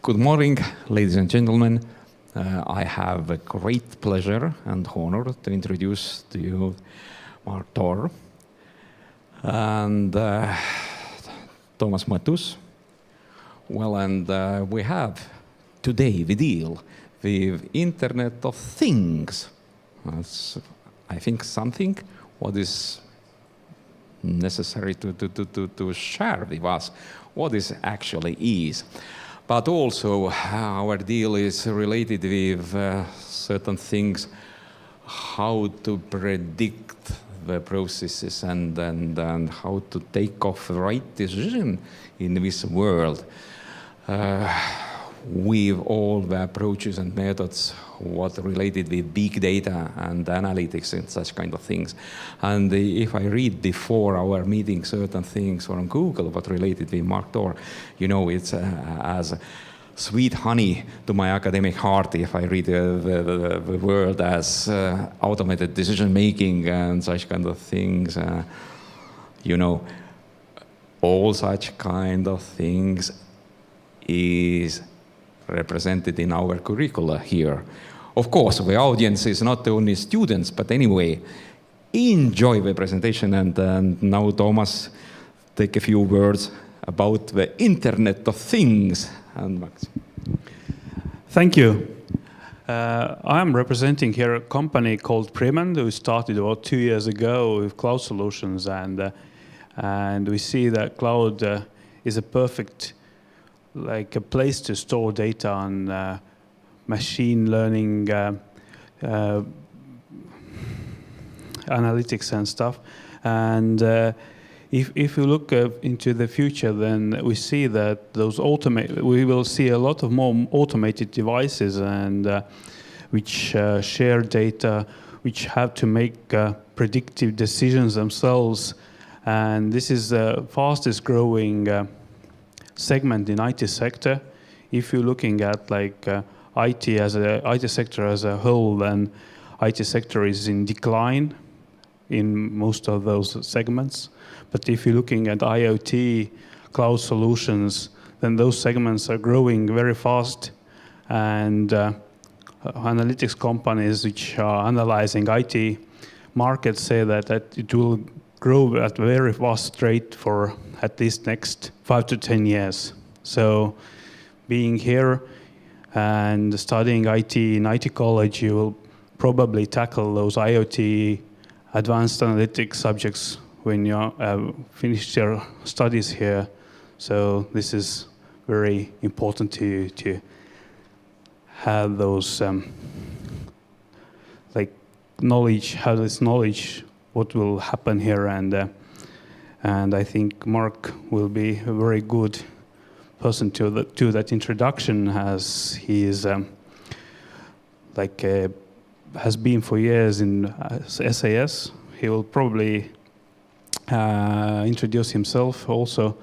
Good morning, ladies and gentlemen. I have a great pleasure and honor to introduce to you Mark Thor and Thomas Matus. Well, and we deal with Internet of Things. That's, I think, something what is necessary to share with us what this actually is. But also our deal is related with certain things, how to predict the processes and how to take off the right decision in this world with all the approaches and methods what related with big data and analytics and such kind of things. And if I read before our meeting certain things from Google what related with Mark Thor, you know, it's as sweet honey to my academic heart if I read the word as automated decision making and such kind of things. You know, all such kind of things is represented in our curricula here. Of course, the audience is not only students, but anyway, enjoy the presentation. And now, Thomas, take a few words about the Internet of Things. And Max. Thank you. I'm representing here a company called Primend, who started about 2 years ago with cloud solutions, and we see that cloud is a perfect like a place to store data on machine learning analytics and stuff. And if you look into the future, then we see that we will see a lot of more automated devices and which share data, which have to make predictive decisions themselves. And this is the fastest growing segment in IT sector. If you're looking at like IT sector as a whole, then IT sector is in decline in most of those segments. But if you're looking at IoT cloud solutions, then those segments are growing very fast. And analytics companies which are analyzing IT markets say that it will grow at a very fast rate for at least next 5 to 10 years. So being here and studying IT in IT college, you will probably tackle those IoT advanced analytics subjects when you finish your studies here. So this is very important to have those like knowledge, have this knowledge what will happen here, and I think Mark will be a very good person to that introduction, as he is has been for years in SAS. He will probably introduce himself also,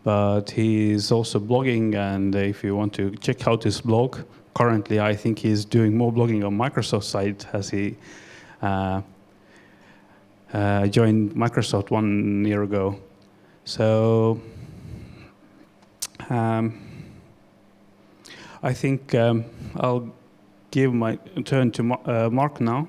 but he is also blogging, and if you want to check out his blog, currently I think he's doing more blogging on Microsoft side, as he joined Microsoft 1 year ago. So I think I'll give my turn to Mark now.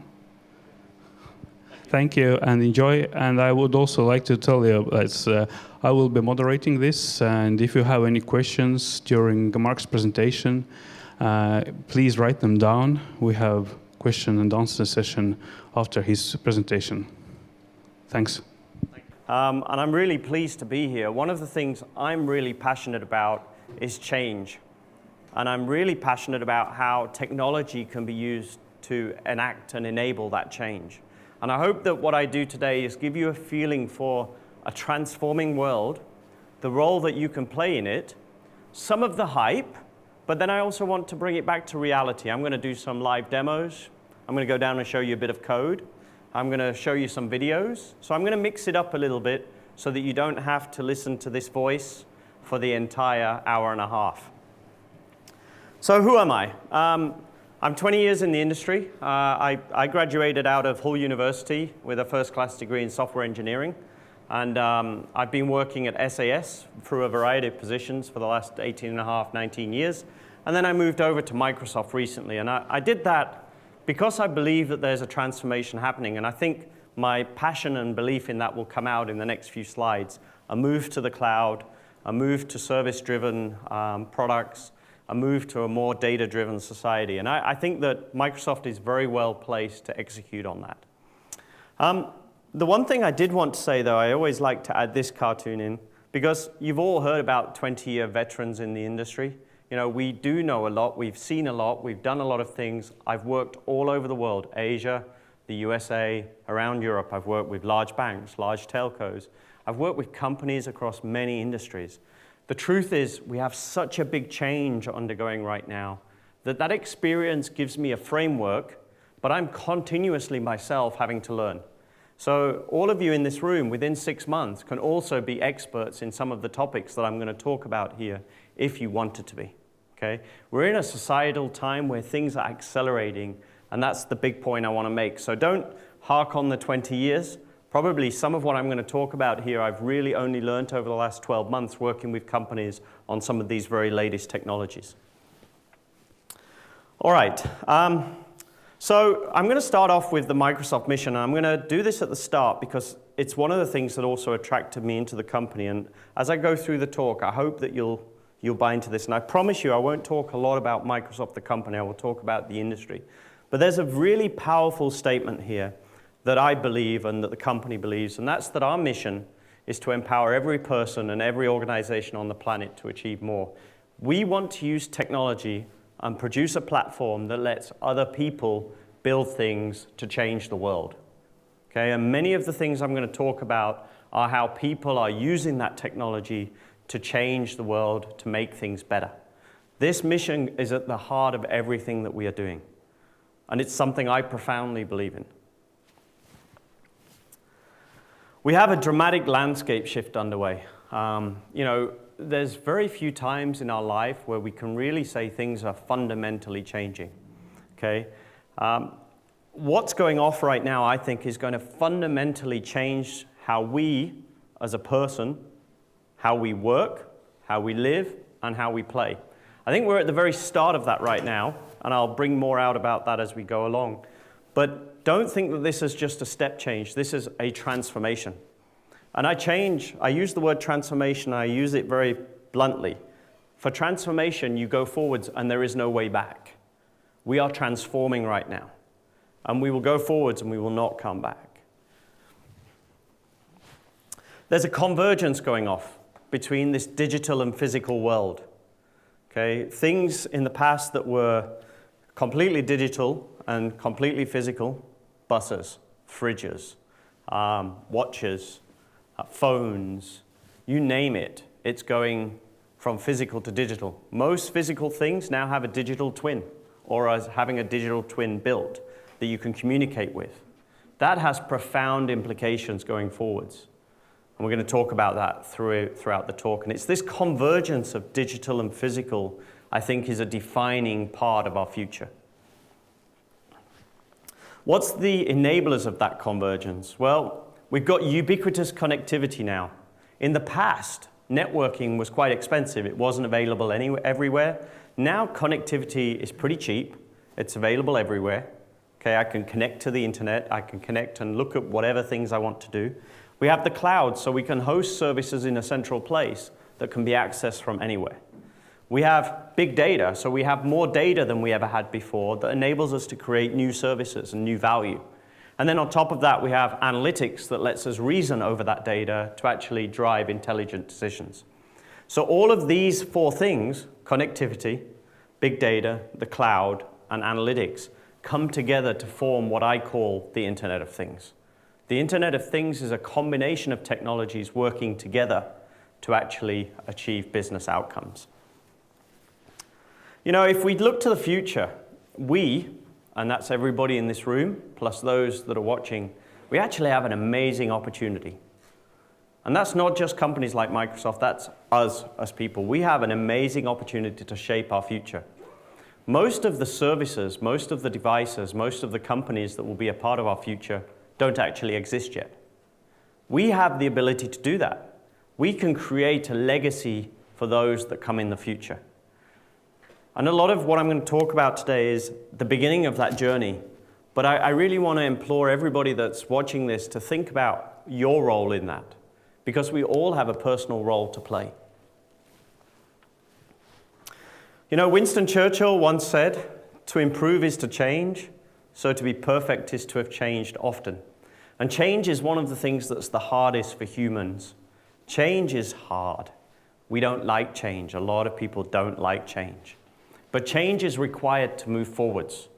Thank you and enjoy. And I would also like to tell you that I will be moderating this, and if you have any questions during Mark's presentation, please write them down. We have question and answer session after his presentation. Thanks. And I'm really pleased to be here. One of the things I'm really passionate about is change. And I'm really passionate about how technology can be used to enact and enable that change. And I hope that what I do today is give you a feeling for a transforming world, the role that you can play in it, some of the hype, but then I also want to bring it back to reality. I'm going to do some live demos. I'm going to go down and show you a bit of code. I'm going to show you some videos. So I'm going to mix it up a little bit so that you don't have to listen to this voice for the entire hour and a half. So who am I? I'm 20 years in the industry. I graduated out of Hull University with a first-class degree in software engineering. And I've been working at SAS through a variety of positions for the last 18 and a half, 19 years. And then I moved over to Microsoft recently. And I did that because I believe that there's a transformation happening. And I think my passion and belief in that will come out in the next few slides. A move to the cloud, a move to service-driven products, a move to a more data-driven society. And I think that Microsoft is very well placed to execute on that. The one thing I did want to say, though, I always like to add this cartoon in, because you've all heard about 20-year veterans in the industry. You know, we do know a lot, we've seen a lot, we've done a lot of things. I've worked all over the world, Asia, the USA, around Europe. I've worked with large banks, large telcos. I've worked with companies across many industries. The truth is, we have such a big change undergoing right now that that experience gives me a framework, but I'm continuously myself having to learn. So all of you in this room within 6 months can also be experts in some of the topics that I'm going to talk about here if you wanted to be. Okay? We're in a societal time where things are accelerating, and that's the big point I want to make. So don't hark on the 20 years. Probably some of what I'm going to talk about here I've really only learned over the last 12 months working with companies on some of these very latest technologies. All right. So I'm going to start off with the Microsoft mission. And I'm going to do this at the start because it's one of the things that also attracted me into the company. And as I go through the talk, I hope that you'll buy into this. And I promise you I won't talk a lot about Microsoft, the company. I will talk about the industry. But there's a really powerful statement here that I believe and that the company believes, and that's that our mission is to empower every person and every organization on the planet to achieve more. We want to use technology and produce a platform that lets other people build things to change the world. Okay, and many of the things I'm going to talk about are how people are using that technology to change the world, to make things better. This mission is at the heart of everything that we are doing, and it's something I profoundly believe in. We have a dramatic landscape shift underway. You know, there's very few times in our life where we can really say things are fundamentally changing. Okay? What's going off right now, I think, is going to fundamentally change how we, as a person, how we work, how we live, and how we play. I think we're at the very start of that right now, and I'll bring more out about that as we go along. But don't think that this is just a step change. This is a transformation. And I use the word transformation, I use it very bluntly. For transformation, you go forwards and there is no way back. We are transforming right now. And we will go forwards and we will not come back. There's a convergence going off between this digital and physical world. Okay? Things in the past that were completely digital and completely physical, buses, fridges, watches, phones, you name it, it's going from physical to digital. Most physical things now have a digital twin, or as having a digital twin built that you can communicate with. That has profound implications going forwards. And we're going to talk about that throughout the talk. And it's this convergence of digital and physical, I think, is a defining part of our future. What's the enablers of that convergence? Well, we've got ubiquitous connectivity now. In the past, networking was quite expensive. It wasn't available everywhere. Now connectivity is pretty cheap. It's available everywhere. Okay, I can connect to the internet. I can connect and look at whatever things I want to do. We have the cloud, so we can host services in a central place that can be accessed from anywhere. We have big data, so we have more data than we ever had before that enables us to create new services and new value. And then on top of that, we have analytics that lets us reason over that data to actually drive intelligent decisions. So all of these four things, connectivity, big data, the cloud, and analytics, come together to form what I call the Internet of Things. The Internet of Things is a combination of technologies working together to actually achieve business outcomes. You know, if we look to the future, we, and that's everybody in this room, plus those that are watching, we actually have an amazing opportunity. And that's not just companies like Microsoft, that's us as people. We have an amazing opportunity to shape our future. Most of the services, most of the devices, most of the companies that will be a part of our future don't actually exist yet. We have the ability to do that. We can create a legacy for those that come in the future. And a lot of what I'm going to talk about today is the beginning of that journey. But I really want to implore everybody that's watching this to think about your role in that, because we all have a personal role to play. You know, Winston Churchill once said, "To improve is to change, so to be perfect is to have changed often." And change is one of the things that's the hardest for humans. Change is hard. We don't like change. A lot of people don't like change. But change is required to move forwards.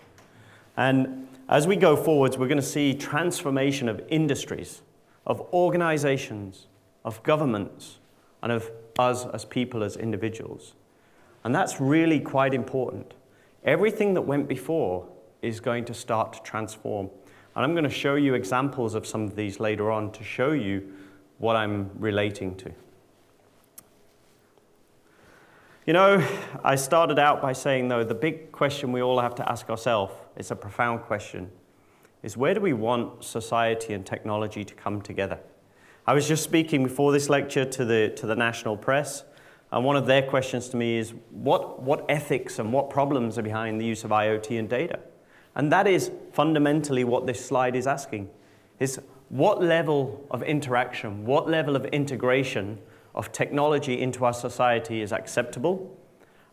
And as we go forwards, we're going to see transformation of industries, of organizations, of governments, and of us as people, as individuals. And that's really quite important. Everything that went before is going to start to transform. And I'm going to show you examples of some of these later on to show you what I'm relating to. You know, I started out by saying, though, the big question we all have to ask ourselves, it's a profound question, is where do we want society and technology to come together? I was just speaking before this lecture to the national press, and one of their questions to me is, what ethics and what problems are behind the use of IoT and data? And that is fundamentally what this slide is asking, is what level of interaction, what level of integration of technology into our society is acceptable,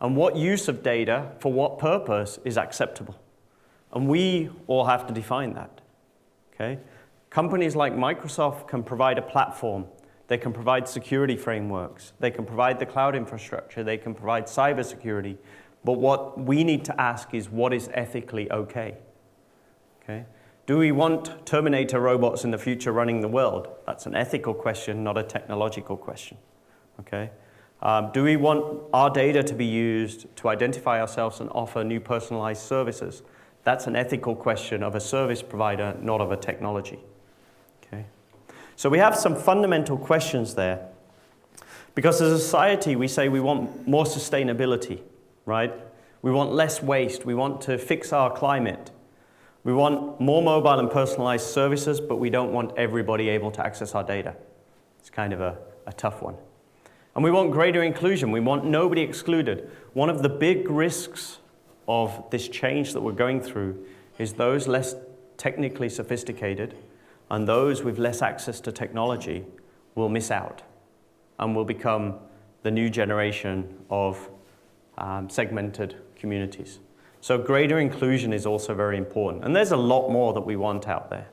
and what use of data for what purpose is acceptable. And we all have to define that, okay? Companies like Microsoft can provide a platform. They can provide security frameworks. They can provide the cloud infrastructure. They can provide cybersecurity. But what we need to ask is, what is ethically okay? Okay? Do we want Terminator robots in the future running the world? That's an ethical question, not a technological question. Okay? Do we want our data to be used to identify ourselves and offer new personalized services? That's an ethical question of a service provider, not of a technology. Okay? So we have some fundamental questions there. Because as a society, we say we want more sustainability, right? We want less waste. We want to fix our climate. We want more mobile and personalized services, but we don't want everybody able to access our data. It's kind of a tough one. And we want greater inclusion. We want nobody excluded. One of the big risks of this change that we're going through is those less technically sophisticated and those with less access to technology will miss out and will become the new generation of segmented communities. So greater inclusion is also very important. And there's a lot more that we want out there.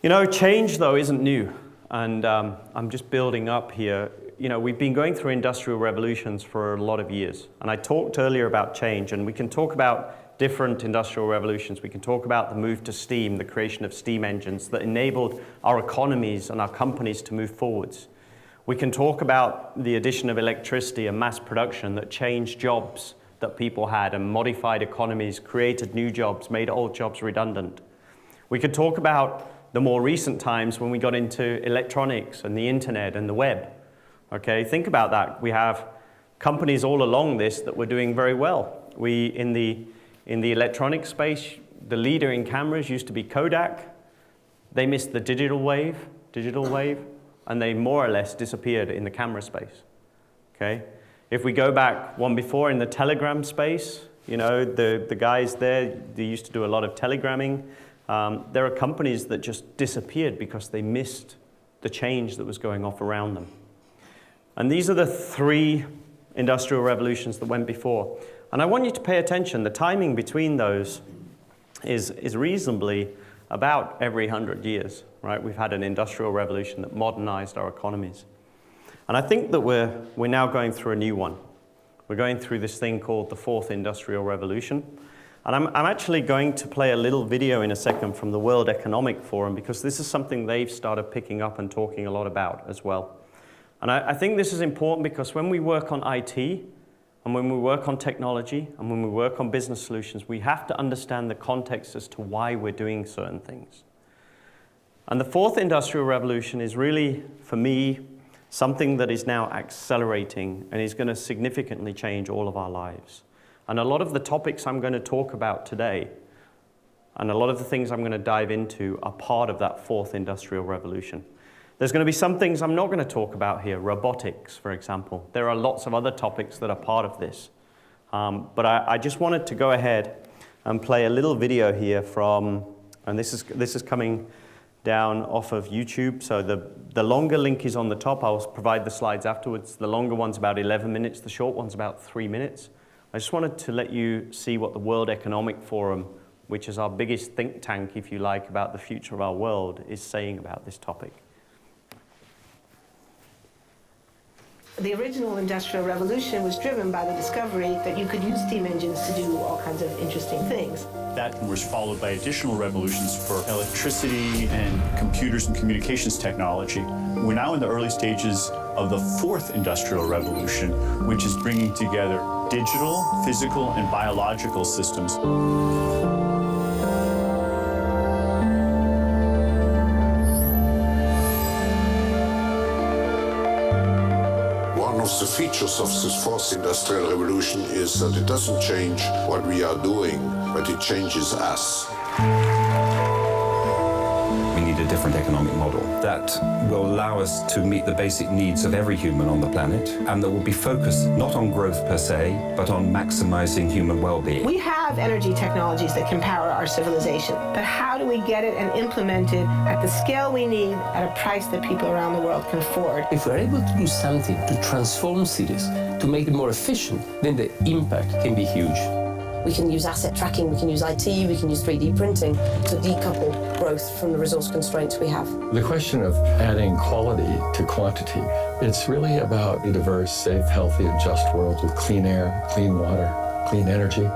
You know, change, though, isn't new. And I'm just building up here. You know, we've been going through industrial revolutions for a lot of years. And I talked earlier about change, and we can talk about different industrial revolutions. We can talk about the move to steam, the creation of steam engines that enabled our economies and our companies to move forwards. We can talk about the addition of electricity and mass production that changed jobs that people had and modified economies, created new jobs, made old jobs redundant. We could talk about the more recent times when we got into electronics and the internet and the web. Okay, think about that. We have companies all along this that were doing very well. In the electronic space, the leader in cameras used to be Kodak. They missed the digital wave, and they more or less disappeared in the camera space. Okay? If we go back one before in the telegram space, you know, the guys there, they used to do a lot of telegramming. There are companies that just disappeared because they missed the change that was going off around them. And these are the three industrial revolutions that went before. And I want you to pay attention. The timing between those is reasonably about every 100 years, right? We've had an industrial revolution that modernized our economies. And I think that we're now going through a new one. We're going through this thing called the Fourth Industrial Revolution. And I'm actually going to play a little video in a second from the World Economic Forum, because this is something they've started picking up and talking a lot about as well. And I think this is important because when we work on IT, and when we work on technology, and when we work on business solutions, we have to understand the context as to why we're doing certain things. And the Fourth Industrial Revolution is really, for me, something that is now accelerating and is going to significantly change all of our lives. And a lot of the topics I'm going to talk about today And a lot of the things I'm going to dive into are part of that fourth industrial revolution. There's going to be some things I'm not going to talk about here, robotics, for example. There are lots of other topics that are part of this. But I just wanted to go ahead and play a little video here from, and this is coming down off of YouTube. So the longer link is on the top. I'll provide the slides afterwards. The longer one's about 11 minutes. The short one's about 3 minutes. I just wanted to let you see what the World Economic Forum, which is our biggest think tank, if you like, about the future of our world, is saying about this topic. The original Industrial Revolution was driven by the discovery that you could use steam engines to do all kinds of interesting things. That was followed by additional revolutions for electricity and computers and communications technology. We're now in the early stages of the fourth industrial revolution, which is bringing together digital, physical, and biological systems. One of the features of this fourth industrial revolution is that it doesn't change what we are doing, but it changes us. We need a different economic model that will allow us to meet the basic needs of every human on the planet, and that will be focused not on growth per se, but on maximizing human well-being. We have energy technologies that can power our civilization, but how do we get it and implement it at the scale we need at a price that people around the world can afford? If we're able to do something to transform cities, to make them more efficient, then the impact can be huge. We can use asset tracking, we can use IT, we can use 3D printing to decouple growth from the resource constraints we have. The question of adding quality to quantity, it's really about a diverse, safe, healthy, and just world with clean air, clean water, clean energy.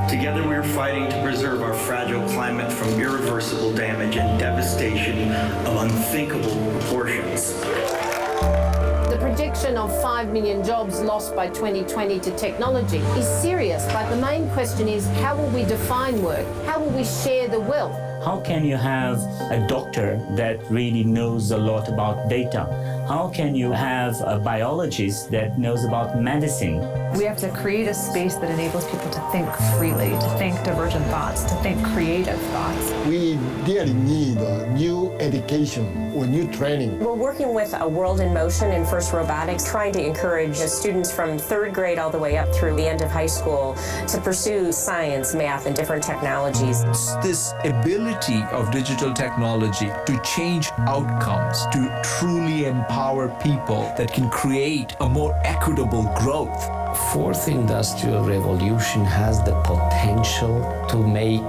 Together we are fighting to preserve our fragile climate from irreversible damage and devastation of unthinkable proportions. The prediction of 5 million jobs lost by 2020 to technology is serious, but the main question is, how will we define work? How will we share the wealth? How can you have a doctor that really knows a lot about data? How can you have a biologist that knows about medicine? We have to create a space that enables people to think freely, to think divergent thoughts, to think creative thoughts. We really need new education or new training. We're working with a World in Motion and First Robotics, trying to encourage students from 3rd grade all the way up through the end of high school to pursue science, math, and different technologies. This ability of digital technology to change outcomes, to truly empower people that can create a more equitable growth. Fourth industrial revolution has the potential to make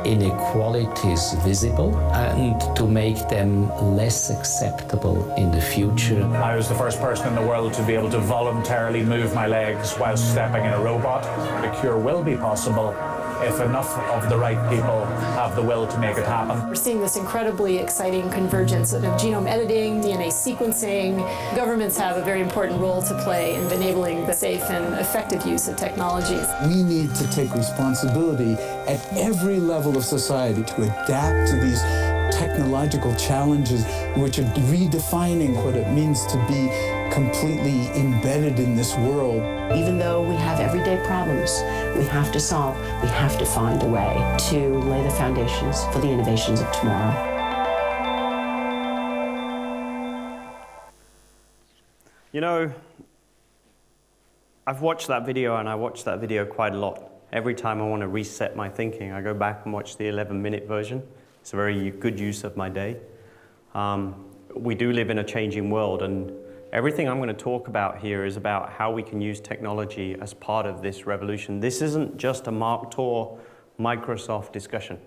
inequalities visible and to make them less acceptable in the future. I was the first person in the world to be able to voluntarily move my legs while stepping in a robot. The cure will be possible if enough of the right people have the will to make it happen. We're seeing this incredibly exciting convergence of genome editing, DNA sequencing. Governments have a very important role to play in enabling the safe and effective use of technologies. We need to take responsibility at every level of society to adapt to these technological challenges, which are redefining what it means to be completely embedded in this world. Even though we have everyday problems we have to solve, we have to find a way to lay the foundations for the innovations of tomorrow. You know, I've watched that video, and I watch that video quite a lot. Every time I want to reset my thinking, I go back and watch the 11-minute version. It's a very good use of my day. We do live in a changing world, and everything I'm going to talk about here is about how we can use technology as part of this revolution. This isn't just a Mark Tor Microsoft discussion.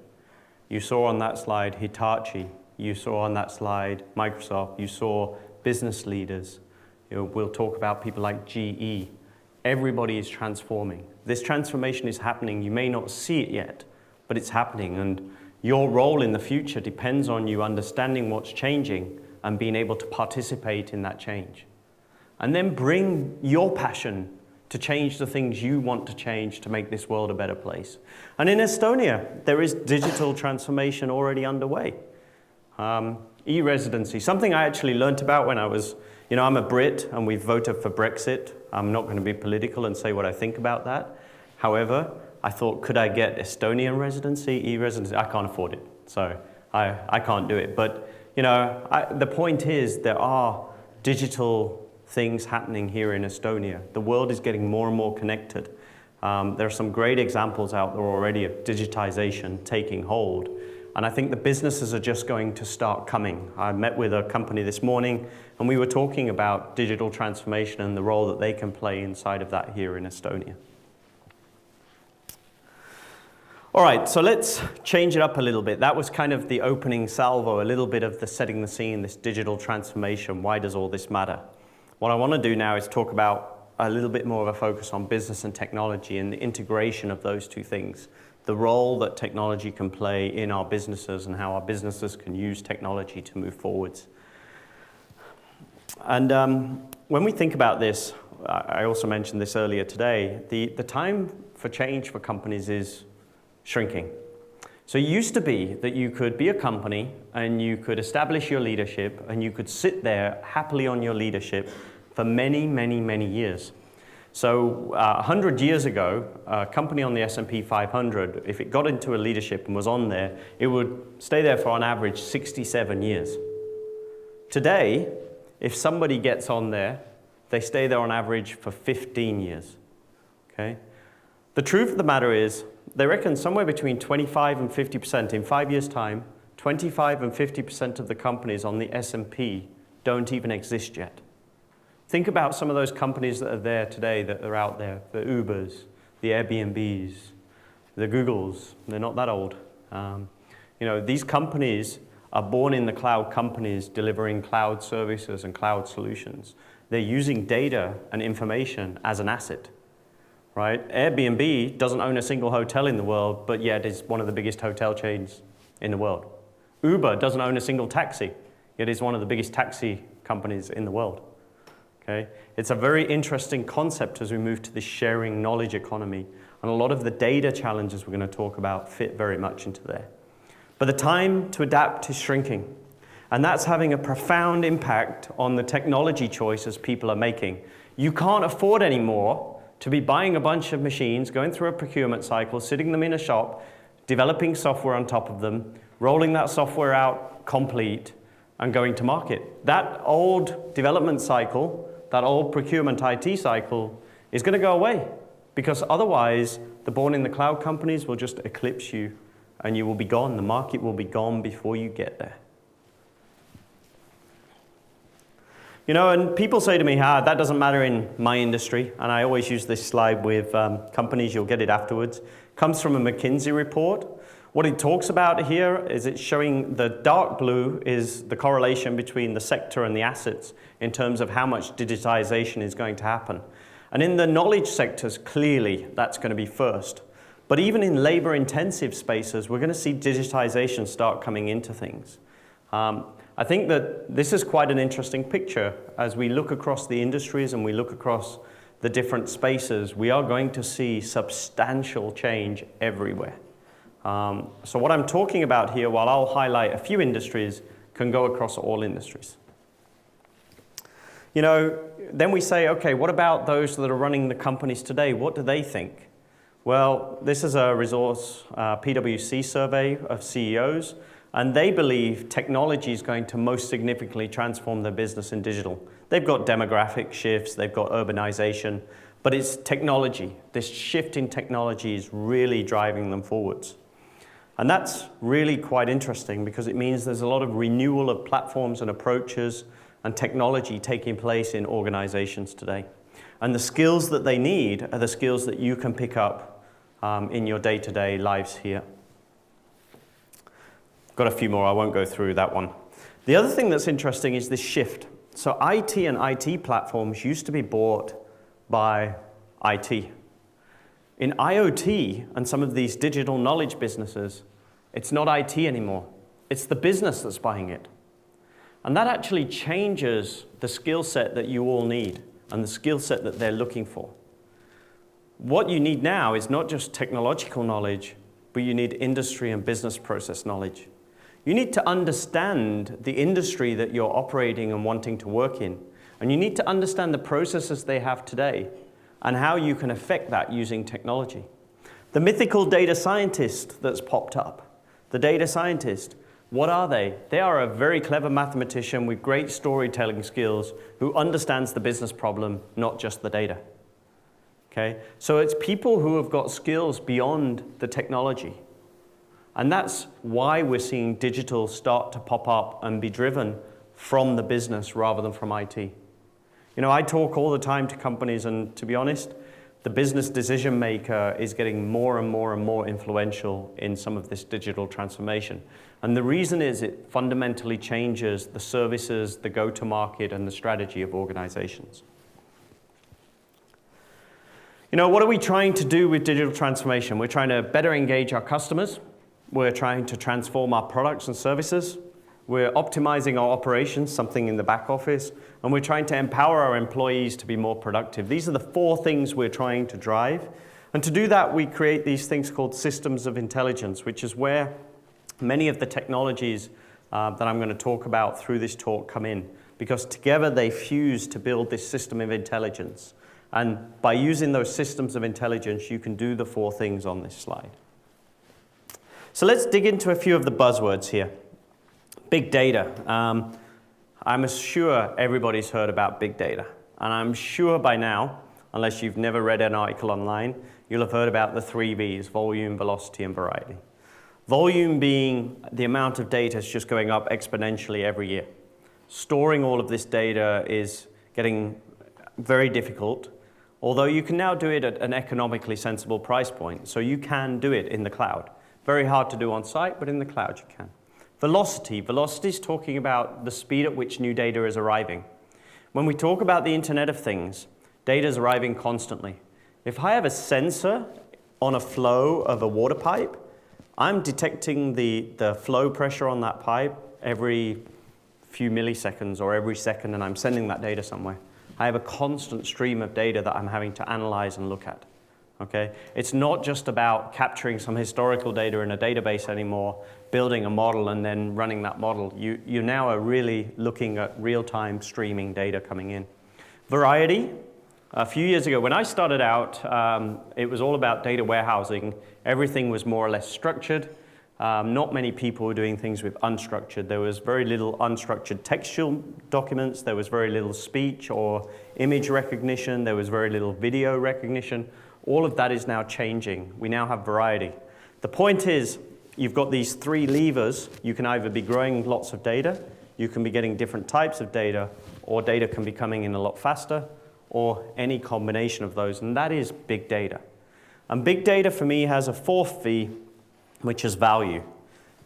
You saw on that slide Hitachi. You saw on that slide Microsoft. You saw business leaders. We'll talk about people like GE. Everybody is transforming. This transformation is happening. You may not see it yet, but it's happening. And your role in the future depends on you understanding what's changing and being able to participate in that change. And then bring your passion to change the things you want to change to make this world a better place. And in Estonia, there is digital transformation already underway. E-residency, something I actually learned about when I was, I'm a Brit and we've voted for Brexit. I'm not going to be political and say what I think about that. However, I thought, could I get Estonian residency, e-residency? I can't afford it, so I can't do it. But the point is there are digital things happening here in Estonia. The world is getting more and more connected. There are some great examples out there already of digitization taking hold. And I think the businesses are just going to start coming. I met with a company this morning, and we were talking about digital transformation and the role that they can play inside of that here in Estonia. All right, so let's change it up a little bit. That was kind of the opening salvo, a little bit of the setting the scene, this digital transformation. Why does all this matter? What I want to do now is talk about a little bit more of a focus on business and technology and the integration of those two things. The role that technology can play in our businesses and how our businesses can use technology to move forwards. And when we think about this, I also mentioned this earlier today, the time for change for companies is shrinking. So it used to be that you could be a company and you could establish your leadership and you could sit there happily on your leadership for many, many, many years. So 100 years ago, a company on the S&P 500, if it got into a leadership and was on there, it would stay there for on average 67 years. Today, if somebody gets on there, they stay there on average for 15 years. Okay? The truth of the matter is, they reckon somewhere between 25 and 50%, in 5 years' time, 25 and 50% of the companies on the S&P don't even exist yet. Think about some of those companies that are there today, that are out there, the Ubers, the Airbnbs, the Googles. They're not that old. These companies are born in the cloud companies delivering cloud services and cloud solutions. They're using data and information as an asset, right? Airbnb doesn't own a single hotel in the world, but yet is one of the biggest hotel chains in the world. Uber doesn't own a single taxi, yet is one of the biggest taxi companies in the world. Okay? It's a very interesting concept as we move to this sharing knowledge economy, and a lot of the data challenges we're going to talk about fit very much into there. But the time to adapt is shrinking, and that's having a profound impact on the technology choices people are making. You can't afford anymore to be buying a bunch of machines, going through a procurement cycle, sitting them in a shop, developing software on top of them, rolling that software out complete, and going to market. That old development cycle, that old procurement IT cycle is going to go away, because otherwise the born in the cloud companies will just eclipse you and you will be gone. The market will be gone before you get there. And people say to me, that doesn't matter in my industry. And I always use this slide with companies, you'll get it afterwards. It comes from a McKinsey report. What it talks about here is it's showing the dark blue is the correlation between the sector and the assets in terms of how much digitization is going to happen. And in the knowledge sectors, clearly that's going to be first. But even in labor-intensive spaces, we're going to see digitization start coming into things. I think that this is quite an interesting picture. As we look across the industries and we look across the different spaces, we are going to see substantial change everywhere. So what I'm talking about here, while I'll highlight a few industries, can go across all industries. Then we say, okay, what about those that are running the companies today? What do they think? Well, this is a resource PwC survey of CEOs, and they believe technology is going to most significantly transform their business in digital. They've got demographic shifts, they've got urbanization, but it's technology. This shift in technology is really driving them forwards. And that's really quite interesting, because it means there's a lot of renewal of platforms and approaches and technology taking place in organizations today. And the skills that they need are the skills that you can pick up in your day-to-day lives here. Got a few more, I won't go through that one. The other thing that's interesting is this shift. So IT and IT platforms used to be bought by IT. In IoT and some of these digital knowledge businesses, it's not IT anymore. It's the business that's buying it. And that actually changes the skill set that you all need and the skill set that they're looking for. What you need now is not just technological knowledge, but you need industry and business process knowledge. You need to understand the industry that you're operating and wanting to work in. And you need to understand the processes they have today and how you can affect that using technology. The mythical data scientist that's popped up. The data scientist, what are they? They are a very clever mathematician with great storytelling skills who understands the business problem, not just the data. Okay? So it's people who have got skills beyond the technology. And that's why we're seeing digital start to pop up and be driven from the business rather than from IT. You know, I talk all the time to companies, and to be honest, the business decision maker is getting more and more and more influential in some of this digital transformation. And the reason is it fundamentally changes the services, the go-to-market, and the strategy of organizations. You know, what are we trying to do with digital transformation? We're trying to better engage our customers. We're trying to transform our products and services. We're optimizing our operations, something in the back office, and we're trying to empower our employees to be more productive. These are the 4 things we're trying to drive. And to do that, we create these things called systems of intelligence, which is where many of the technologies that I'm going to talk about through this talk come in, because together they fuse to build this system of intelligence. And by using those systems of intelligence, you can do the 4 things on this slide. So let's dig into a few of the buzzwords here. Big data. I'm sure everybody's heard about big data. And I'm sure by now, unless you've never read an article online, you'll have heard about the 3 V's, volume, velocity, and variety. Volume being the amount of data is just going up exponentially every year. Storing all of this data is getting very difficult, although you can now do it at an economically sensible price point. So you can do it in the cloud. Very hard to do on site, but in the cloud you can. Velocity. Velocity is talking about the speed at which new data is arriving. When we talk about the Internet of Things, data is arriving constantly. If I have a sensor on a flow of a water pipe, I'm detecting the flow pressure on that pipe every few milliseconds or every second, and I'm sending that data somewhere. I have a constant stream of data that I'm having to analyze and look at. Okay? It's not just about capturing some historical data in a database anymore, building a model and then running that model. You now are really looking at real-time streaming data coming in. Variety. A few years ago, when I started out, it was all about data warehousing. Everything was more or less structured. Not many people were doing things with unstructured. There was very little unstructured textual documents. There was very little speech or image recognition. There was very little video recognition. All of that is now changing. We now have variety. The point is, you've got these 3 levers. You can either be growing lots of data, you can be getting different types of data, or data can be coming in a lot faster, or any combination of those, and that is big data. And big data for me has a 4th V, which is value.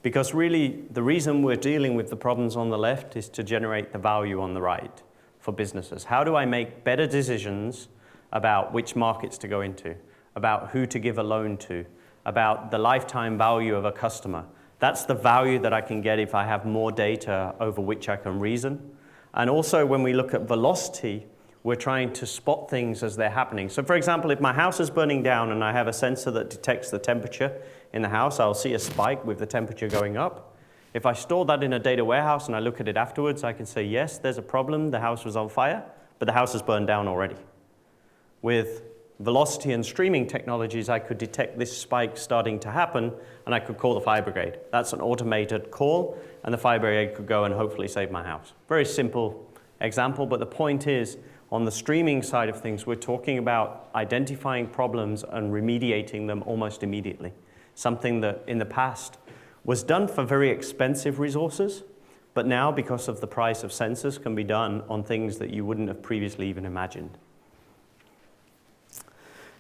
Because really, the reason we're dealing with the problems on the left is to generate the value on the right for businesses. How do I make better decisions about which markets to go into, about who to give a loan to, about the lifetime value of a customer? That's the value that I can get if I have more data over which I can reason. And also, when we look at velocity, we're trying to spot things as they're happening. So for example, if my house is burning down and I have a sensor that detects the temperature in the house, I'll see a spike with the temperature going up. If I store that in a data warehouse and I look at it afterwards, I can say, yes, there's a problem, the house was on fire, but the house has burned down already. With velocity and streaming technologies, I could detect this spike starting to happen, and I could call the fire brigade. That's an automated call, and the fire brigade could go and hopefully save my house. Very simple example, but the point is, on the streaming side of things, we're talking about identifying problems and remediating them almost immediately. Something that in the past was done for very expensive resources, but now, because of the price of sensors, can be done on things that you wouldn't have previously even imagined.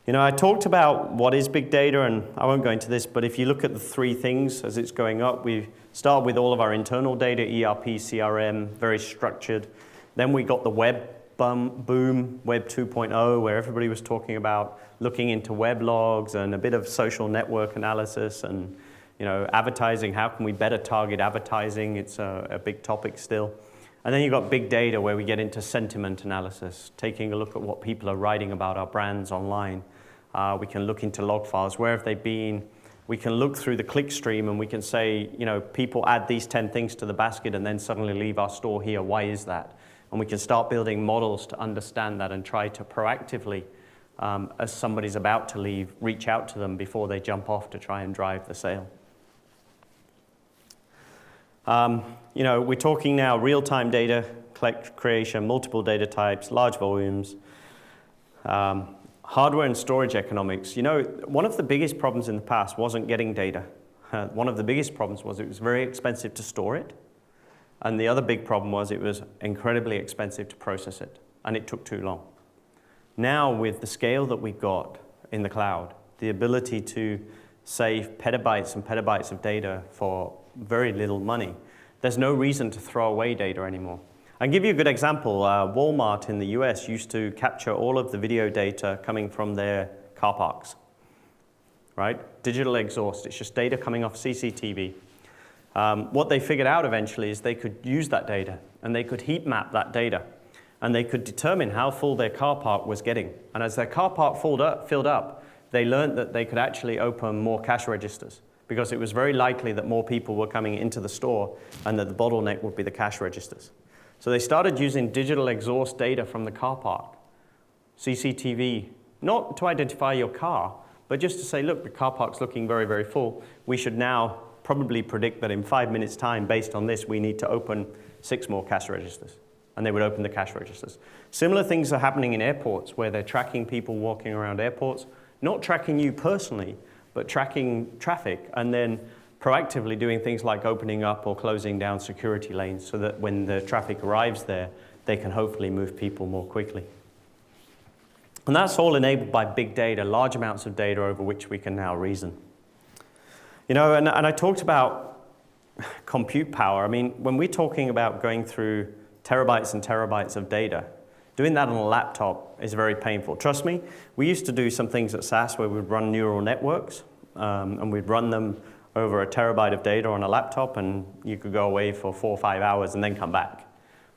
You know, I talked about what is big data, and I won't go into this, but if you look at the 3 things as it's going up, we start with all of our internal data, ERP, CRM, very structured. Then we got the web boom, Web 2.0, where everybody was talking about looking into web logs and a bit of social network analysis and, you know, advertising. How can we better target advertising? It's a big topic still. And then you've got big data, where we get into sentiment analysis, taking a look at what people are writing about our brands online. We can look into log files. Where have they been? We can look through the click stream and we can say, you know, people add these 10 things to the basket and then suddenly leave our store here. Why is that? And we can start building models to understand that and try to proactively as somebody's about to leave, reach out to them before they jump off to try and drive the sale. You know, we're talking now real-time data creation, multiple data types, large volumes, hardware and storage economics. You know, one of the biggest problems in the past wasn't getting data. One of the biggest problems was it was very expensive to store it. And the other big problem was it was incredibly expensive to process it. And it took too long. Now, with the scale that we've got in the cloud, the ability to save petabytes and petabytes of data for very little money, there's no reason to throw away data anymore. I'll give you a good example. Walmart in the US used to capture all of the video data coming from their car parks, right? Digital exhaust, it's just data coming off CCTV. What they figured out eventually is they could use that data and they could heat map that data and they could determine how full their car park was getting. And as their car park filled up, they learned that they could actually open more cash registers because it was very likely that more people were coming into the store and that the bottleneck would be the cash registers. So they started using digital exhaust data from the car park, CCTV, not to identify your car, but just to say, look, the car park's looking very, very full. We should now probably predict that in 5 minutes' time, based on this, we need to open 6 more cash registers. And they would open the cash registers. Similar things are happening in airports where they're tracking people walking around airports, not tracking you personally, but tracking traffic and then proactively doing things like opening up or closing down security lanes so that when the traffic arrives there, they can hopefully move people more quickly. And that's all enabled by big data, large amounts of data over which we can now reason. You know, and I talked about compute power. I mean, when we're talking about going through terabytes and terabytes of data, doing that on a laptop is very painful. Trust me, we used to do some things at SAS where we'd run neural networks, and we'd run them over a terabyte of data on a laptop, and you could go away for 4 or 5 hours and then come back,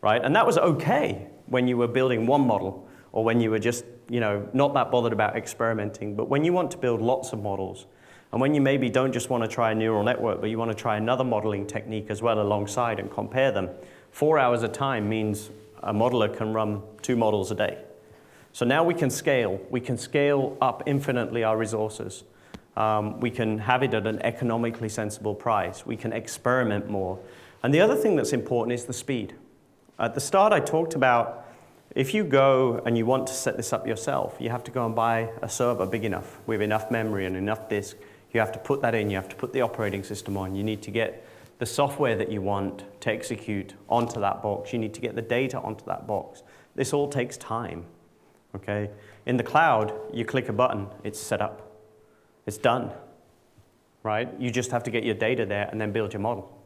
right? And that was okay when you were building one model or when you were just, you know, not that bothered about experimenting. But when you want to build lots of models, and when you maybe don't just want to try a neural network, but you want to try another modeling technique as well alongside and compare them, 4 hours of time means a modeler can run 2 models a day. So now we can scale. We can scale up infinitely our resources. We can have it at an economically sensible price. We can experiment more. And the other thing that's important is the speed. At the start, I talked about if you go and you want to set this up yourself, you have to go and buy a server big enough with enough memory and enough disk. You have to put that in. You have to put the operating system on. You need to get the software that you want to execute onto that box. You need to get the data onto that box. This all takes time, okay? In the cloud, you click a button, it's set up. It's done, right? You just have to get your data there and then build your model.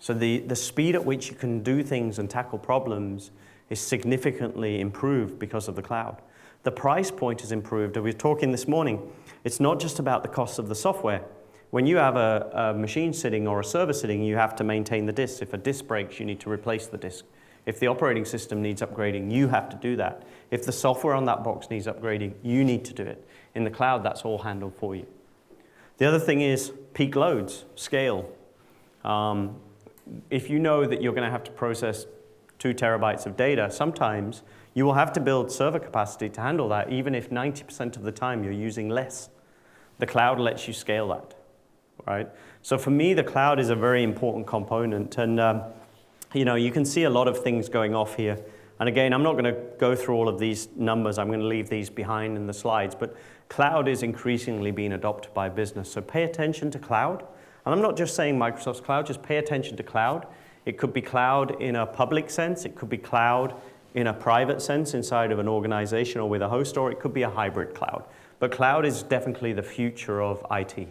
So the speed at which you can do things and tackle problems is significantly improved because of the cloud. The price point is improved. We were talking this morning, it's not just about the cost of the software. When you have a machine sitting or a server sitting, you have to maintain the disk. If a disk breaks, you need to replace the disk. If the operating system needs upgrading, you have to do that. If the software on that box needs upgrading, you need to do it. In the cloud, that's all handled for you. The other thing is peak loads, scale. If you know that you're going to have to process 2 terabytes of data, sometimes you will have to build server capacity to handle that, even if 90% of the time you're using less. The cloud lets you scale that, right? So for me, the cloud is a very important component. And you know, you can see a lot of things going off here. And again, I'm not going to go through all of these numbers. I'm going to leave these behind in the slides. But cloud is increasingly being adopted by business. So pay attention to cloud. And I'm not just saying Microsoft's cloud, just pay attention to cloud. It could be cloud in a public sense. It could be cloud in a private sense inside of an organization or with a host, or it could be a hybrid cloud. But cloud is definitely the future of IT.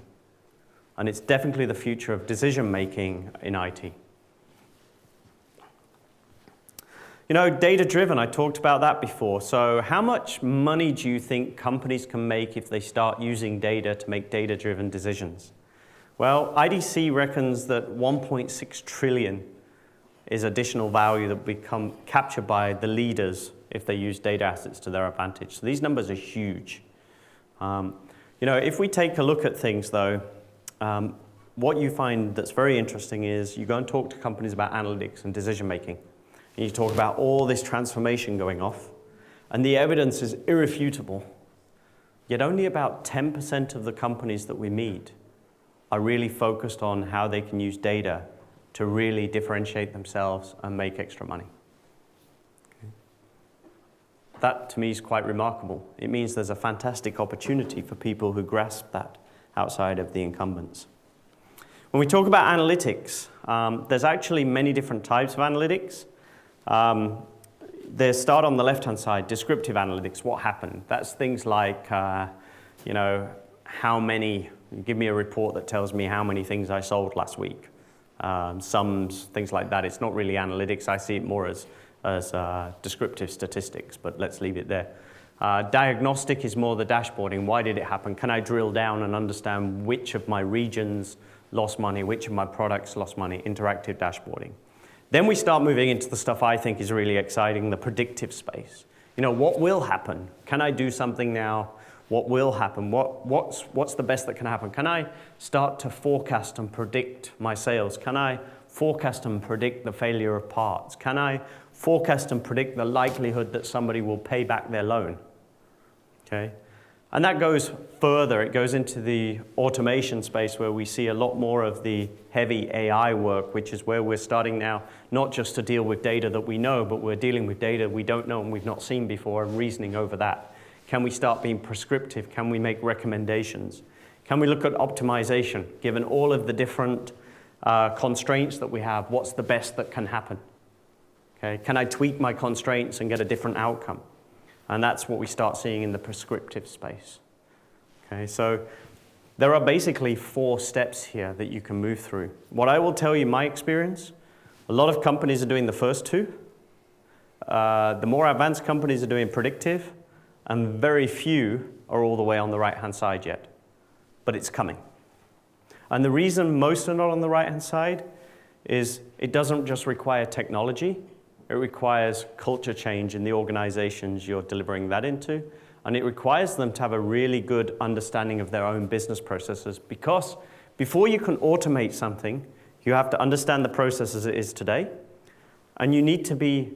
And it's definitely the future of decision-making in IT. You know, data-driven, I talked about that before. So how much money do you think companies can make if they start using data to make data-driven decisions? Well, IDC reckons that 1.6 trillion is additional value that will become captured by the leaders if they use data assets to their advantage. So these numbers are huge. You know, if we take a look at things, though, what you find that's very interesting is you go and talk to companies about analytics and decision-making. And you talk about all this transformation going off. And the evidence is irrefutable. Yet only about 10% of the companies that we meet are really focused on how they can use data to really differentiate themselves and make extra money. Okay. That, to me, is quite remarkable. It means there's a fantastic opportunity for people who grasp that outside of the incumbents. When we talk about analytics, there's actually many different types of analytics. They start on the left-hand side, descriptive analytics, what happened. That's things like, you know, how many, give me a report that tells me how many things I sold last week. Sums, things like that. It's not really analytics. I see it more as descriptive statistics, but let's leave it there. Diagnostic is more the dashboarding. Why did it happen? Can I drill down and understand which of my regions lost money, which of my products lost money? Interactive dashboarding. Then we start moving into the stuff I think is really exciting, the predictive space. You know, what will happen? Can I do something now? What will happen? What's the best that can happen? Can I start to forecast and predict my sales? Can I forecast and predict the failure of parts? Can I forecast and predict the likelihood that somebody will pay back their loan? Okay? And that goes further. It goes into the automation space where we see a lot more of the heavy AI work, which is where we're starting now, not just to deal with data that we know, but we're dealing with data we don't know and we've not seen before and reasoning over that. Can we start being prescriptive? Can we make recommendations? Can we look at optimization? Given all of the different constraints that we have, what's the best that can happen? Okay? Can I tweak my constraints and get a different outcome? And that's what we start seeing in the prescriptive space. Okay, so there are basically 4 steps here that you can move through. What I will tell you, my experience, a lot of companies are doing the first 2. The more advanced companies are doing predictive, and very few are all the way on the right-hand side yet. But it's coming. And the reason most are not on the right-hand side is it doesn't just require technology. It requires culture change in the organizations you're delivering that into, and it requires them to have a really good understanding of their own business processes, because before you can automate something, you have to understand the process as it is today, and you need to be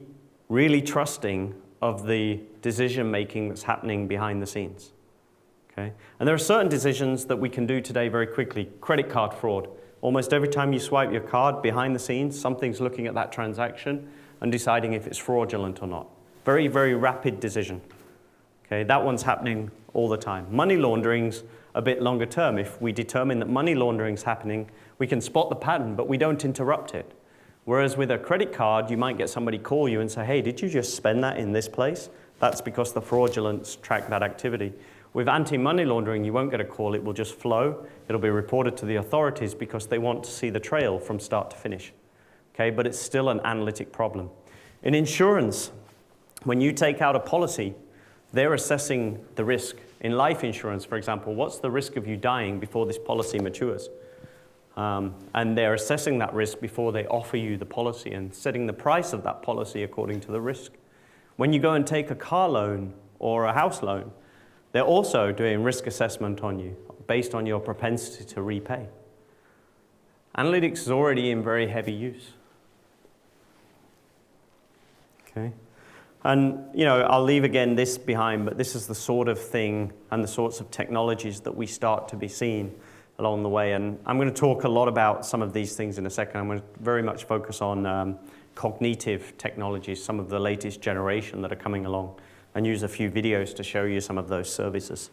really trusting of the decision-making that's happening behind the scenes. Okay? And there are certain decisions that we can do today very quickly. Credit card fraud. Almost every time you swipe your card behind the scenes, something's looking at that transaction and deciding if it's fraudulent or not. Very, very rapid decision. Okay, that one's happening all the time. Money laundering's a bit longer term. If we determine that money laundering's happening, we can spot the pattern, but we don't interrupt it. Whereas with a credit card, you might get somebody call you and say, hey, did you just spend that in this place? That's because the fraudulents track that activity. With anti-money laundering, you won't get a call. It will just flow. It'll be reported to the authorities because they want to see the trail from start to finish. Okay, but it's still an analytic problem. In insurance, when you take out a policy, they're assessing the risk. In life insurance, for example, what's the risk of you dying before this policy matures? And they're assessing that risk before they offer you the policy and setting the price of that policy according to the risk. When you go and take a car loan or a house loan, they're also doing risk assessment on you based on your propensity to repay. Analytics is already in very heavy use. Okay, and you know, I'll leave again this behind, but this is the sort of thing and the sorts of technologies that we start to be seeing along the way. And I'm going to talk a lot about some of these things in a second. I'm going to very much focus on cognitive technologies, some of the latest generation that are coming along, and use a few videos to show you some of those services.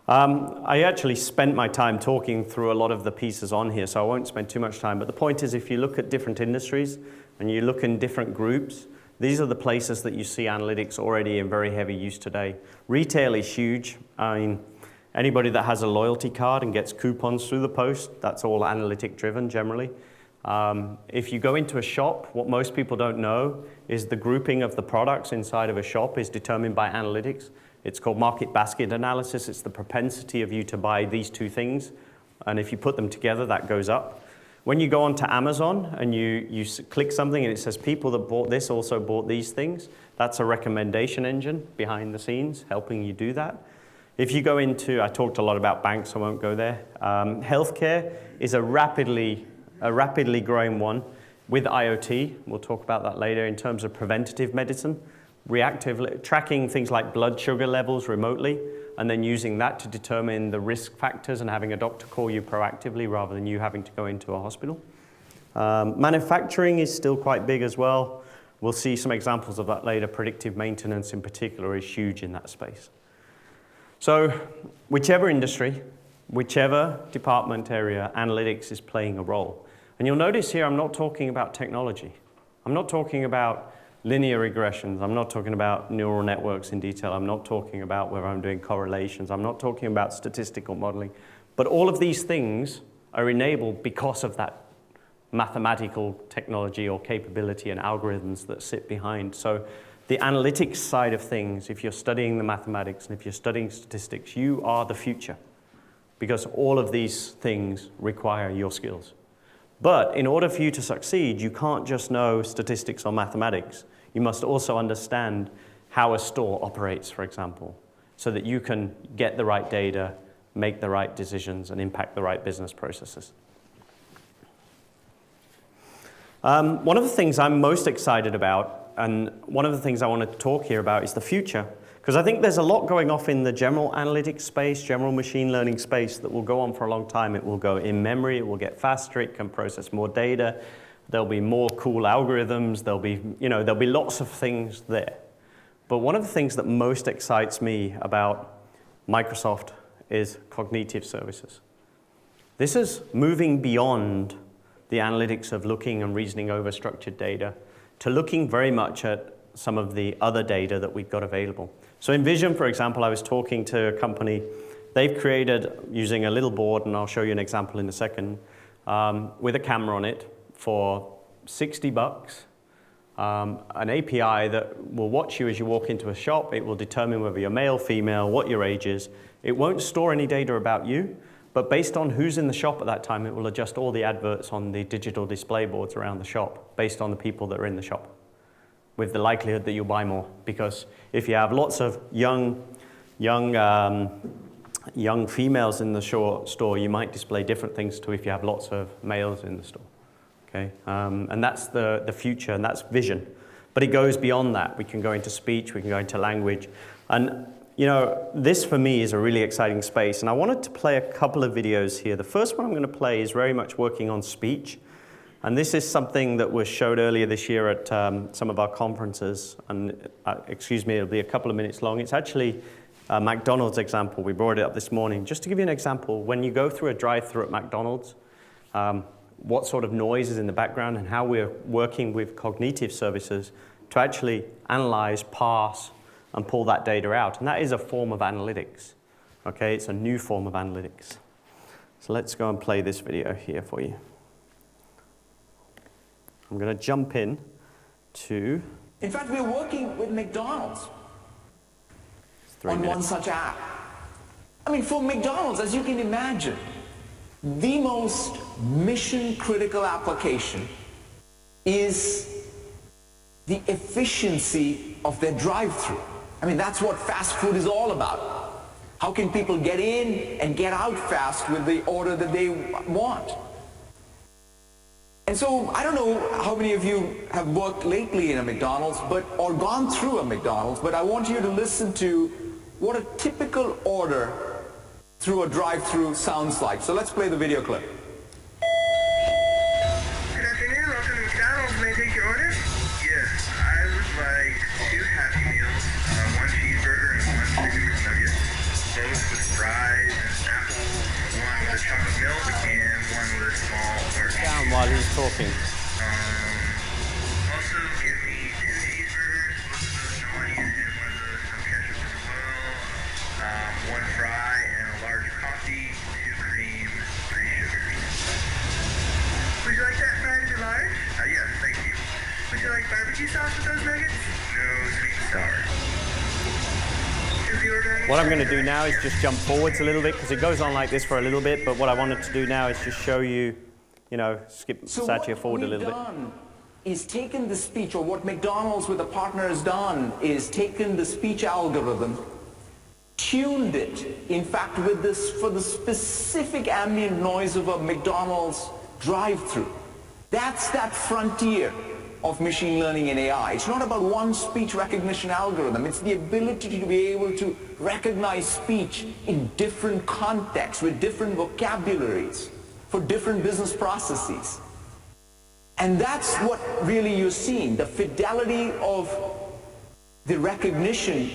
I actually spent my time talking through a lot of the pieces on here, so I won't spend too much time. But the point is, if you look at different industries and you look in different groups, these are the places that you see analytics already in very heavy use today. Retail is huge. I mean, anybody that has a loyalty card and gets coupons through the post, that's all analytic driven generally. If you go into a shop, what most people don't know is the grouping of the products inside of a shop is determined by analytics. It's called market basket analysis. It's the propensity of you to buy these 2 things. And if you put them together, that goes up. When you go onto Amazon and you click something and it says people that bought this also bought these things, that's a recommendation engine behind the scenes helping you do that. If you go into, I talked a lot about banks, I won't go there. Healthcare is a rapidly growing one. with IoT, we'll talk about that later, in terms of preventative medicine, reactive, tracking things like blood sugar levels remotely, and then using that to determine the risk factors and having a doctor call you proactively rather than you having to go into a hospital. Manufacturing is still quite big as well. We'll see some examples of that later. Predictive maintenance in particular is huge in that space. So whichever industry, whichever department area, analytics is playing a role. And you'll notice here I'm not talking about technology. I'm not talking about linear regressions. I'm not talking about neural networks in detail. I'm not talking about whether I'm doing correlations. I'm not talking about statistical modeling. But all of these things are enabled because of that mathematical technology or capability and algorithms that sit behind. So the analytics side of things, if you're studying the mathematics and if you're studying statistics, you are the future because all of these things require your skills. But in order for you to succeed, you can't just know statistics or mathematics. You must also understand how a store operates, for example, so that you can get the right data, make the right decisions, and impact the right business processes. One of the things I'm most excited about, and one of the things I want to talk here about, is the future. Because I think there's a lot going off in the general analytics space, general machine learning space that will go on for a long time. It will go in memory, it will get faster, it can process more data, there'll be more cool algorithms, there'll be lots of things there. But one of the things that most excites me about Microsoft is cognitive services. This is moving beyond the analytics of looking and reasoning over structured data to looking very much at some of the other data that we've got available. So in Vision, for example, I was talking to a company. They've created, using a little board, and I'll show you an example in a second, with a camera on it for $60, an API that will watch you as you walk into a shop. It will determine whether you're male, female, what your age is. It won't store any data about you, but based on who's in the shop at that time, it will adjust all the adverts on the digital display boards around the shop based on the people that are in the shop, with the likelihood that you'll buy more. Because if you have lots of young females in the store, you might display different things to if you have lots of males in the store. Okay, and that's the future, and that's vision. But it goes beyond that. We can go into speech, we can go into language, and this for me is a really exciting space. And I wanted to play a couple of videos here. The first one I'm going to play is very much working on speech. And this is something that was showed earlier this year at some of our conferences. And excuse me, it'll be a couple of minutes long. It's actually a McDonald's example. We brought it up this morning. Just to give you an example, when you go through a drive-thru at McDonald's, what sort of noise is in the background and how we're working with cognitive services to actually analyze, parse, and pull that data out. And that is a form of analytics. Okay, it's a new form of analytics. So let's go and play this video here for you. I'm going to jump in to... In fact, we're working with McDonald's on one such app. I mean, for McDonald's, as you can imagine, the most mission-critical application is the efficiency of their drive-thru. I mean, that's what fast food is all about. How can people get in and get out fast with the order that they want? And so, I don't know how many of you have worked lately in a McDonald's, or gone through a McDonald's, but I want you to listen to what a typical order through a drive-thru sounds like. So let's play the video clip. Good afternoon, welcome to McDonald's. May I take your order? Yes, I would like 2 Happy Meals, 1 cheeseburger and 1 chicken McNugget, both with fries and apples, 1 with a chocolate milk and 1 with a small orange. Down while he's talking. Also give me 2 cheeseburgers, both of those no onion and 1 of those no ketchup as well, 1 fry and a large coffee, 2 cream, 3 sugars. Would you like that fried and large? Yes, thank you. Would you like barbecue sauce with those nuggets? No, sweet and sour. What I'm going to do now is just jump forwards a little bit because it goes on like this for a little bit, but what I wanted to do now is just show you, skip Satya forward a little bit. Is taken the speech, or what McDonald's with a partner has done is taken the speech algorithm, tuned it, in fact, with this for the specific ambient noise of a McDonald's drive-thru. That's that frontier of machine learning and AI. It's not about one speech recognition algorithm. It's the ability to be able to recognize speech in different contexts with different vocabularies for different business processes. And that's what really you're seeing. The fidelity of the recognition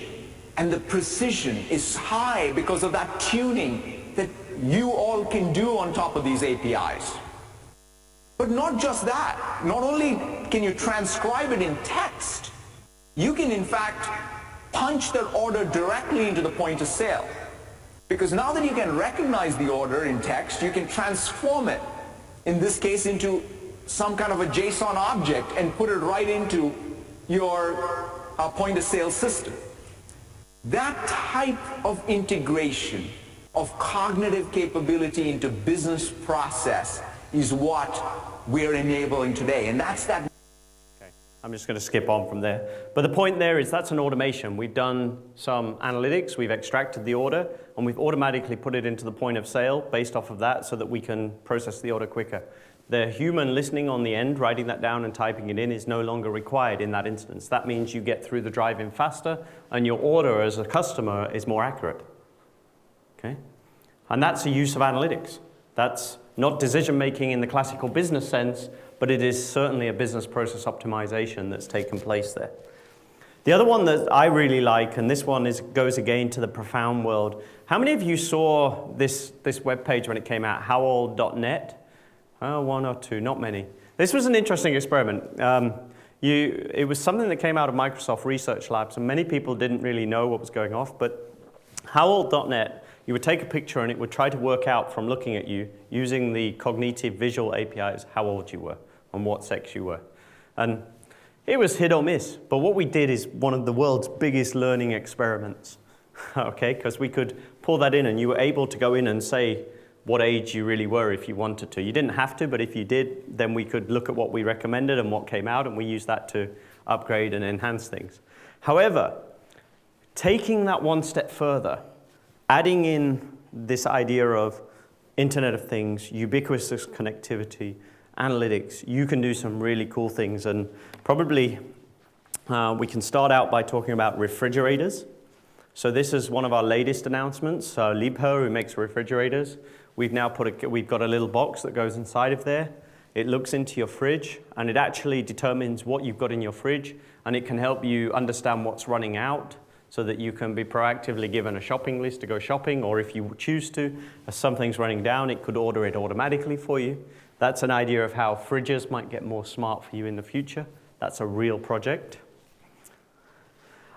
and the precision is high because of that tuning that you all can do on top of these APIs. But not just that. Not only can you transcribe it in text, you can in fact punch that order directly into the point of sale. Because now that you can recognize the order in text, you can transform it, in this case, into some kind of a JSON object and put it right into your point of sale system. That type of integration of cognitive capability into business process is what we're enabling today, and that's that. Okay, I'm just going to skip on from there. But the point there is that's an automation. We've done some analytics, we've extracted the order, and we've automatically put it into the point of sale based off of that so that we can process the order quicker. The human listening on the end, writing that down and typing it in, is no longer required in that instance. That means you get through the drive-in faster, and your order as a customer is more accurate. Okay? And that's a use of analytics. That's not decision-making in the classical business sense, but it is certainly a business process optimization that's taken place there. The other one that I really like, and this one goes again to the profound world. How many of you saw this webpage when it came out, howold.net? One or two, not many. This was an interesting experiment. It was something that came out of Microsoft Research Labs, and many people didn't really know what was going on, but howold.net, you would take a picture and it would try to work out from looking at you using the cognitive visual APIs how old you were and what sex you were. And it was hit or miss, but what we did is one of the world's biggest learning experiments, okay? Because we could pull that in and you were able to go in and say what age you really were if you wanted to. You didn't have to, but if you did, then we could look at what we recommended and what came out, and we used that to upgrade and enhance things. However, taking that one step further, adding in this idea of Internet of Things, ubiquitous connectivity, analytics, you can do some really cool things. And probably we can start out by talking about refrigerators. So this is one of our latest announcements. Liebherr, who makes refrigerators, we've got a little box that goes inside of there. It looks into your fridge, and it actually determines what you've got in your fridge, and it can help you understand what's running out so that you can be proactively given a shopping list to go shopping, or if you choose to, as something's running down, it could order it automatically for you. That's an idea of how fridges might get more smart for you in the future. That's a real project.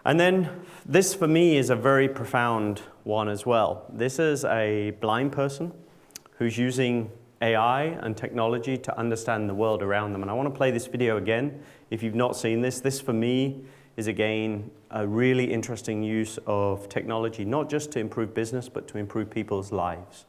And then this, for me, is a very profound one as well. This is a blind person who's using AI and technology to understand the world around them. And I want to play this video again. If you've not seen this, this for me is, again, a really interesting use of technology, not just to improve business, but to improve people's lives.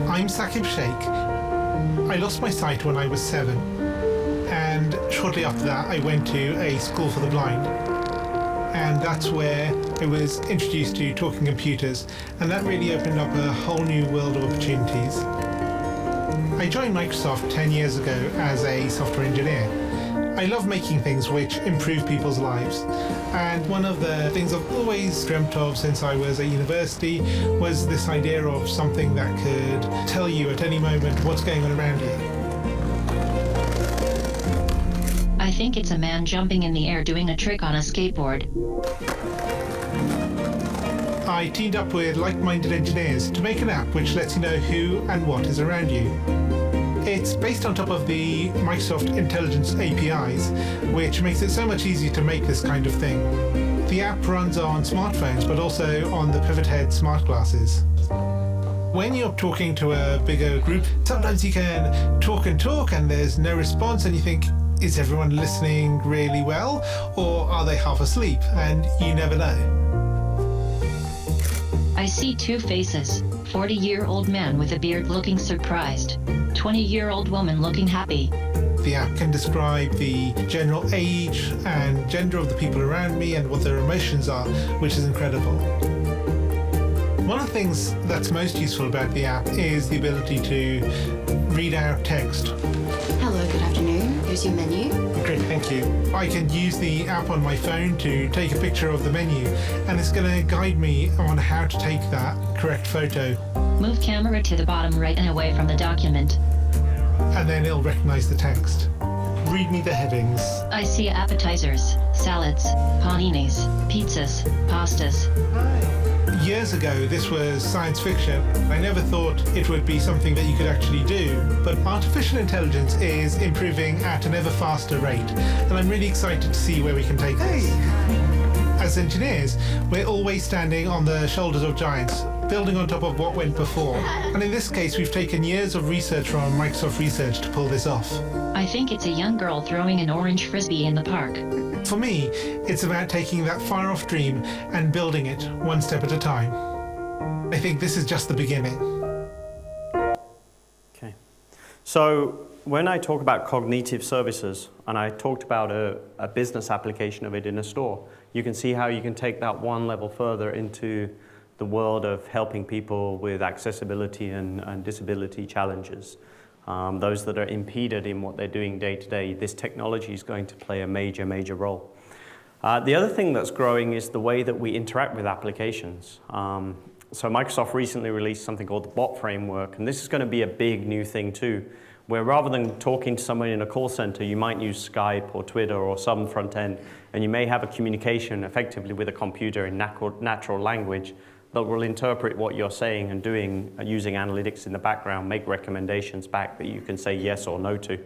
I'm Saqib Sheikh. I lost my sight when I was 7, and shortly after that I went to a school for the blind, and that's where I was introduced to talking computers, and that really opened up a whole new world of opportunities. I joined Microsoft 10 years ago as a software engineer. I love making things which improve people's lives, and one of the things I've always dreamt of since I was at university was this idea of something that could tell you at any moment what's going on around you. I think it's a man jumping in the air doing a trick on a skateboard. I teamed up with like-minded engineers to make an app which lets you know who and what is around you. It's based on top of the Microsoft Intelligence APIs, which makes it so much easier to make this kind of thing. The app runs on smartphones, but also on the Pivot Head smart glasses. When you're talking to a bigger group, sometimes you can talk and there's no response, and you think, is everyone listening really well, or are they half asleep? And you never know. I see two faces, 40-year-old man with a beard looking surprised, 20-year-old woman looking happy. the app can describe the general age and gender of the people around me and what their emotions are, which is incredible. One of the things that's most useful about the app is the ability to read out text. Hello, good afternoon. Here's your menu. Great, thank you. I can use the app on my phone to take a picture of the menu, and it's going to guide me on how to take that correct photo. Move camera to the bottom right and away from the document. And then it'll recognize the text. Read me the headings. I see appetizers, salads, paninis, pizzas, pastas. Years ago, this was science fiction. I never thought it would be something that you could actually do, but artificial intelligence is improving at an ever faster rate, and I'm really excited to see where we can take this. As engineers, we're always standing on the shoulders of giants, building on top of what went before. And in this case, we've taken years of research from Microsoft Research to pull this off. I think it's a young girl throwing an orange frisbee in the park. For me, it's about taking that far-off dream and building it one step at a time. I think this is just the beginning. Okay. So when I talk about cognitive services, and I talked about a business application of it in a store, you can see how you can take that one level further into the world of helping people with accessibility and disability challenges. Those that are impeded in what they're doing day to day, this technology is going to play a major, major role. The other thing that's growing is the way that we interact with applications. So Microsoft recently released something called the Bot Framework, and this is going to be a big new thing too, where rather than talking to someone in a call center, you might use Skype or Twitter or some front end, and you may have a communication effectively with a computer in natural language that will interpret what you're saying and doing using analytics in the background, make recommendations back that you can say yes or no to.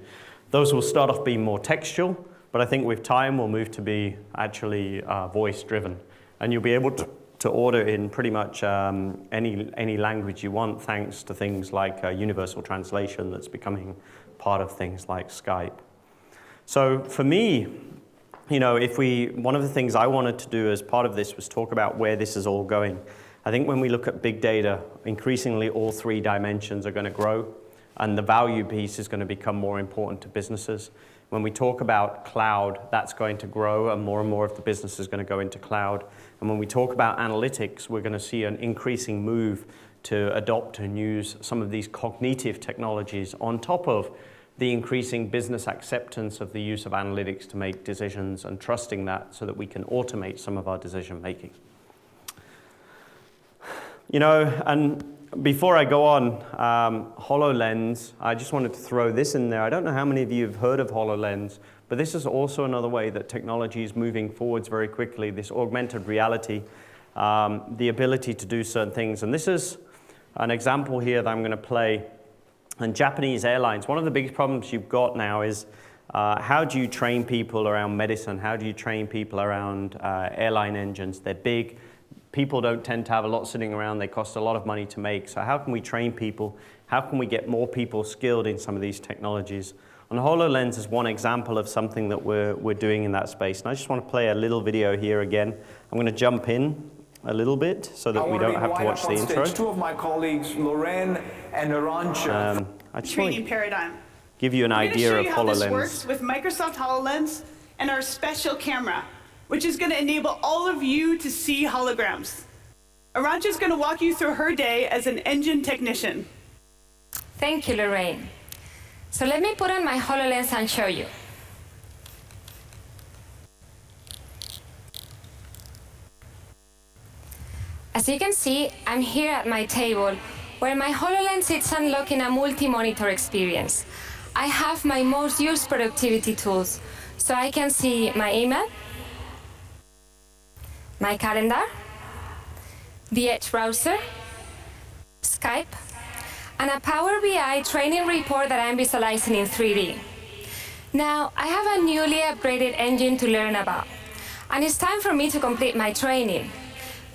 Those will start off being more textual, but I think with time will move to be actually voice-driven. And you'll be able to order in pretty much any language you want, thanks to things like universal translation that's becoming part of things like Skype. So for me, you know, one of the things I wanted to do as part of this was talk about where this is all going. I think when we look at big data, increasingly all three dimensions are going to grow, and the value piece is going to become more important to businesses. When we talk about cloud, that's going to grow, and more of the business is going to go into cloud. And when we talk about analytics, we're going to see an increasing move to adopt and use some of these cognitive technologies on top of the increasing business acceptance of the use of analytics to make decisions and trusting that so that we can automate some of our decision making. You know, and before I go on, HoloLens, I just wanted to throw this in there. I don't know how many of you have heard of HoloLens, but this is also another way that technology is moving forwards very quickly, this augmented reality, the ability to do certain things. And this is an example here that I'm going to play. And Japanese airlines, one of the biggest problems you've got now is how do you train people around medicine? How do you train people around airline engines? They're big. People don't tend to have a lot sitting around. They cost a lot of money to make. So how can we train people? How can we get more people skilled in some of these technologies? And HoloLens is one example of something that we're doing in that space. And I just want to play a little video here again. I'm going to jump in a little bit so that we don't have to watch the intro. Two of my colleagues, Lorraine and Arantxa. I just Training want to paradigm. give you an idea of I'm going to show you how this HoloLens. works with Microsoft HoloLens and our special camera, which is going to enable all of you to see holograms. Arantxa is going to walk you through her day as an engine technician. Thank you, Lorraine. So let me put on my HoloLens and show you. As you can see, I'm here at my table where my HoloLens is unlocking a multi-monitor experience. I have my most used productivity tools, so I can see my email, my calendar, the Edge browser, Skype, and a Power BI training report that I'm visualizing in 3D. Now, I have a newly upgraded engine to learn about, and it's time for me to complete my training.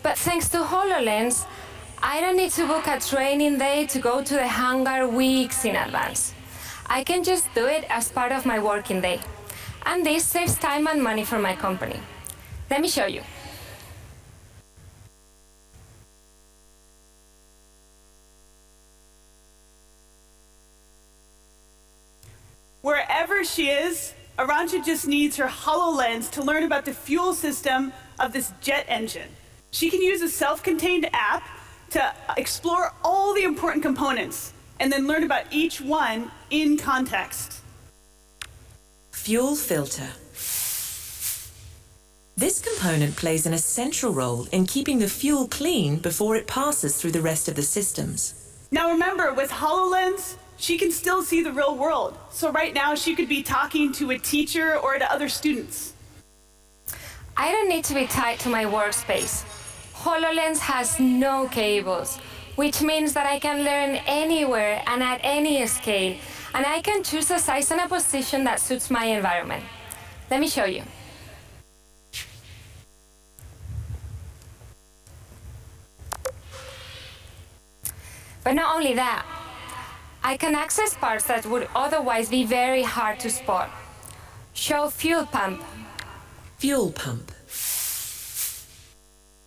But thanks to HoloLens, I don't need to book a training day to go to the hangar weeks in advance. I can just do it as part of my working day. And this saves time and money for my company. Let me show you. Wherever there she is. Arantxa just needs her HoloLens to learn about the fuel system of this jet engine. She can use a self-contained app to explore all the important components and then learn about each one in context. Fuel filter. This component plays an essential role in keeping the fuel clean before it passes through the rest of the systems. Now remember, with HoloLens, she can still see the real world. So right now, she could be talking to a teacher or to other students. I don't need to be tied to my workspace. HoloLens has no cables, which means that I can learn anywhere and at any scale, and I can choose a size and a position that suits my environment. Let me show you. But not only that, I can access parts that would otherwise be very hard to spot. Show fuel pump. Fuel pump.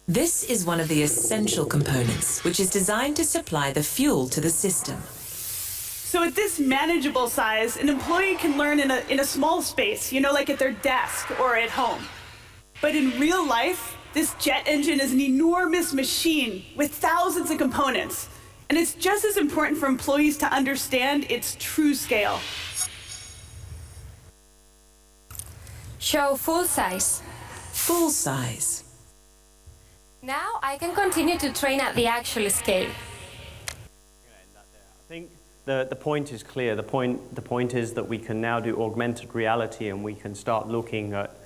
This is one of the essential components, which is designed to supply the fuel to the system. So at this manageable size, an employee can learn in a small space, you know, like at their desk or at home. But in real life, this jet engine is an enormous machine with thousands of components. And it's just as important for employees to understand its true scale. Show full size. Full size. Now I can continue to train at the actual scale. I think the point is clear. The point is that we can now do augmented reality, and we can start looking at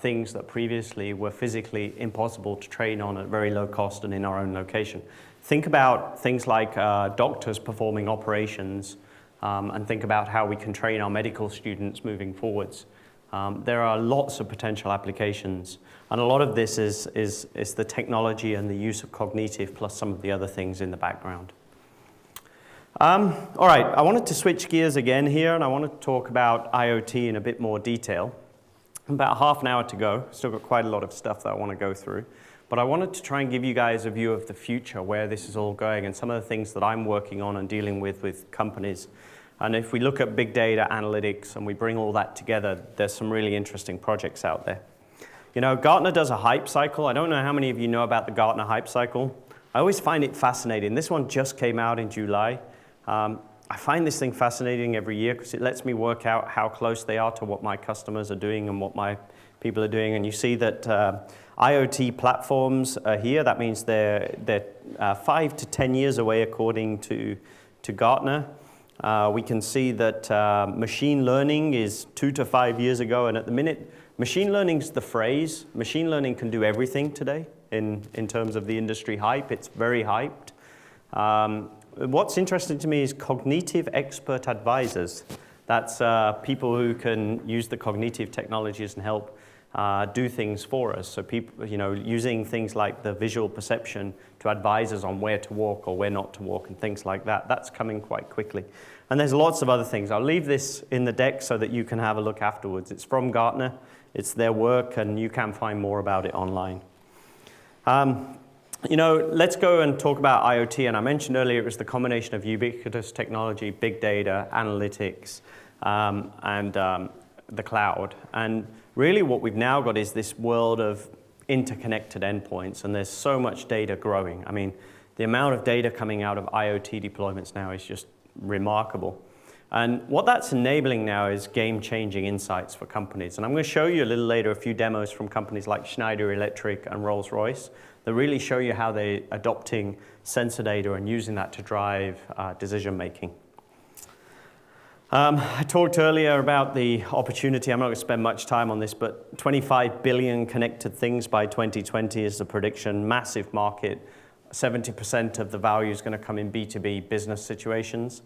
things that previously were physically impossible to train on at very low cost and in our own location. Think about things like doctors performing operations, and think about how we can train our medical students moving forwards. There are lots of potential applications, and a lot of this is the technology and the use of cognitive plus some of the other things in the background. All right, I wanted to switch gears again here, and I want to talk about IoT in a bit more detail. About half an hour to go. Still got quite a lot of stuff that I want to go through. But I wanted to try and give you guys a view of the future, where this is all going, and some of the things that I'm working on and dealing with companies. And if we look at big data analytics and we bring all that together, there's some really interesting projects out there. You know, Gartner does a hype cycle. I don't know how many of you know about the Gartner hype cycle. I always find it fascinating. This one just came out in July. I find this thing fascinating every year because it lets me work out how close they are to what my customers are doing and what my people are doing. And you see that IoT platforms are here. That means they're 5 to 10 years away according to Gartner. We can see that machine learning is 2 to 5 years ago, and at the minute, machine learning's the phrase. Machine learning can do everything today in terms of the industry hype. It's very hyped. What's interesting to me is cognitive expert advisors. That's people who can use the cognitive technologies and help do things for us. So people, you know, using things like the visual perception to advise us on where to walk or where not to walk and things like that. That's coming quite quickly. And there's lots of other things. I'll leave this in the deck so that you can have a look afterwards. It's from Gartner. It's their work, and you can find more about it online. You know, let's go and talk about IoT. And I mentioned earlier it was the combination of ubiquitous technology, big data, analytics, and the cloud. And really what we've now got is this world of interconnected endpoints, and there's so much data growing. I mean, the amount of data coming out of IoT deployments now is just remarkable. And what that's enabling now is game-changing insights for companies. And I'm going to show you a little later a few demos from companies like Schneider Electric and Rolls-Royce that really show you how they're adopting sensor data and using that to drive decision-making. I talked earlier about the opportunity. I'm not going to spend much time on this, but 25 billion connected things by 2020 is the prediction. Massive market. 70% of the value is going to come in B2B business situations.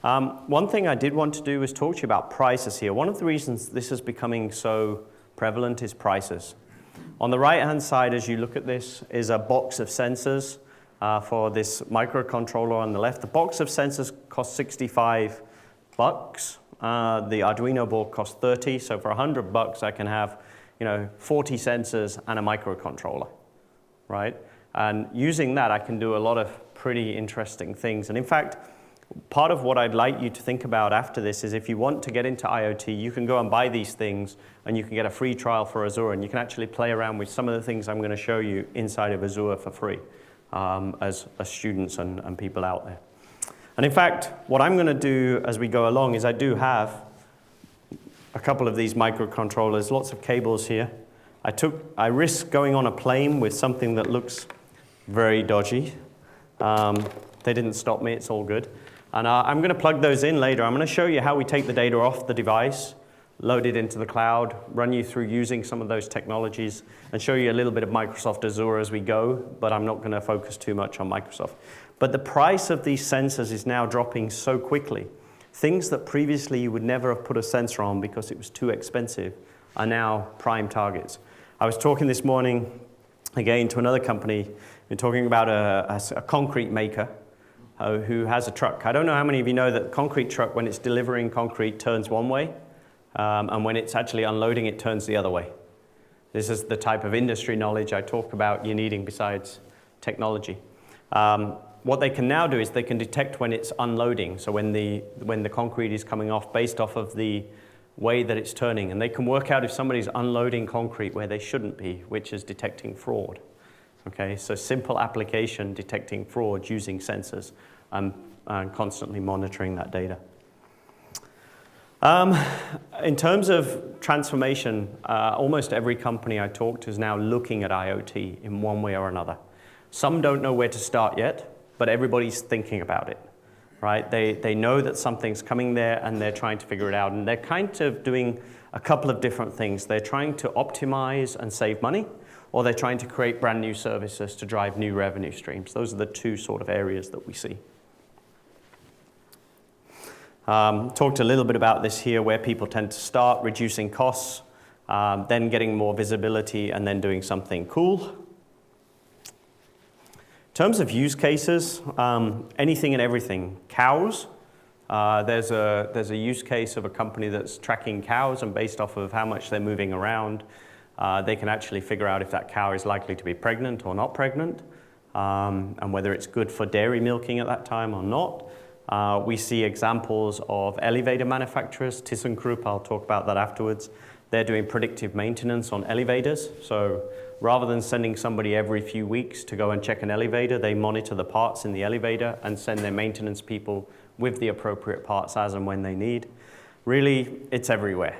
One thing I did want to do was talk to you about prices here. One of the reasons this is becoming so prevalent is prices. On the right-hand side, as you look at this, is a box of sensors for this microcontroller on the left. The box of sensors costs $65. The Arduino board costs 30. So for $100, I can have, 40 sensors and a microcontroller, right? And using that, I can do a lot of pretty interesting things. And in fact, part of what I'd like you to think about after this is if you want to get into IoT, you can go and buy these things and you can get a free trial for Azure, and you can actually play around with some of the things I'm going to show you inside of Azure for free as students and people out there. And in fact, what I'm going to do as we go along is I do have a couple of these microcontrollers, lots of cables here. I risked going on a plane with something that looks very dodgy. They didn't stop me, it's all good. And I'm going to plug those in later. I'm going to show you how we take the data off the device, load it into the cloud, run you through using some of those technologies, and show you a little bit of Microsoft Azure as we go, but I'm not going to focus too much on Microsoft. But the price of these sensors is now dropping so quickly. Things that previously you would never have put a sensor on because it was too expensive are now prime targets. I was talking this morning, again, to another company. We're talking about a concrete maker who has a truck. I don't know how many of you know that the concrete truck, when it's delivering concrete, turns one way, and when it's actually unloading, it turns the other way. This is the type of industry knowledge I talk about you needing besides technology. What they can now do is they can detect when it's unloading, so when the concrete is coming off based off of the way that it's turning, and they can work out if somebody's unloading concrete where they shouldn't be, which is detecting fraud. Okay, so simple application detecting fraud using sensors and constantly monitoring that data. In terms of transformation, almost every company I talk to is now looking at IoT in one way or another. Some don't know where to start yet, but everybody's thinking about it, right? They know that something's coming there and they're trying to figure it out. And they're kind of doing a couple of different things. They're trying to optimize and save money, or they're trying to create brand new services to drive new revenue streams. Those are the two sort of areas that we see. Talked a little bit about this here, where people tend to start reducing costs, then getting more visibility, and then doing something cool. In terms of use cases, anything and everything. Cows. There's a use case of a company that's tracking cows, and based off of how much they're moving around, they can actually figure out if that cow is likely to be pregnant or not pregnant, and whether it's good for dairy milking at that time or not. We see examples of elevator manufacturers, ThyssenKrupp, I'll talk about that afterwards. They're doing predictive maintenance on elevators. So rather than sending somebody every few weeks to go and check an elevator, they monitor the parts in the elevator and send their maintenance people with the appropriate parts as and when they need. Really, it's everywhere.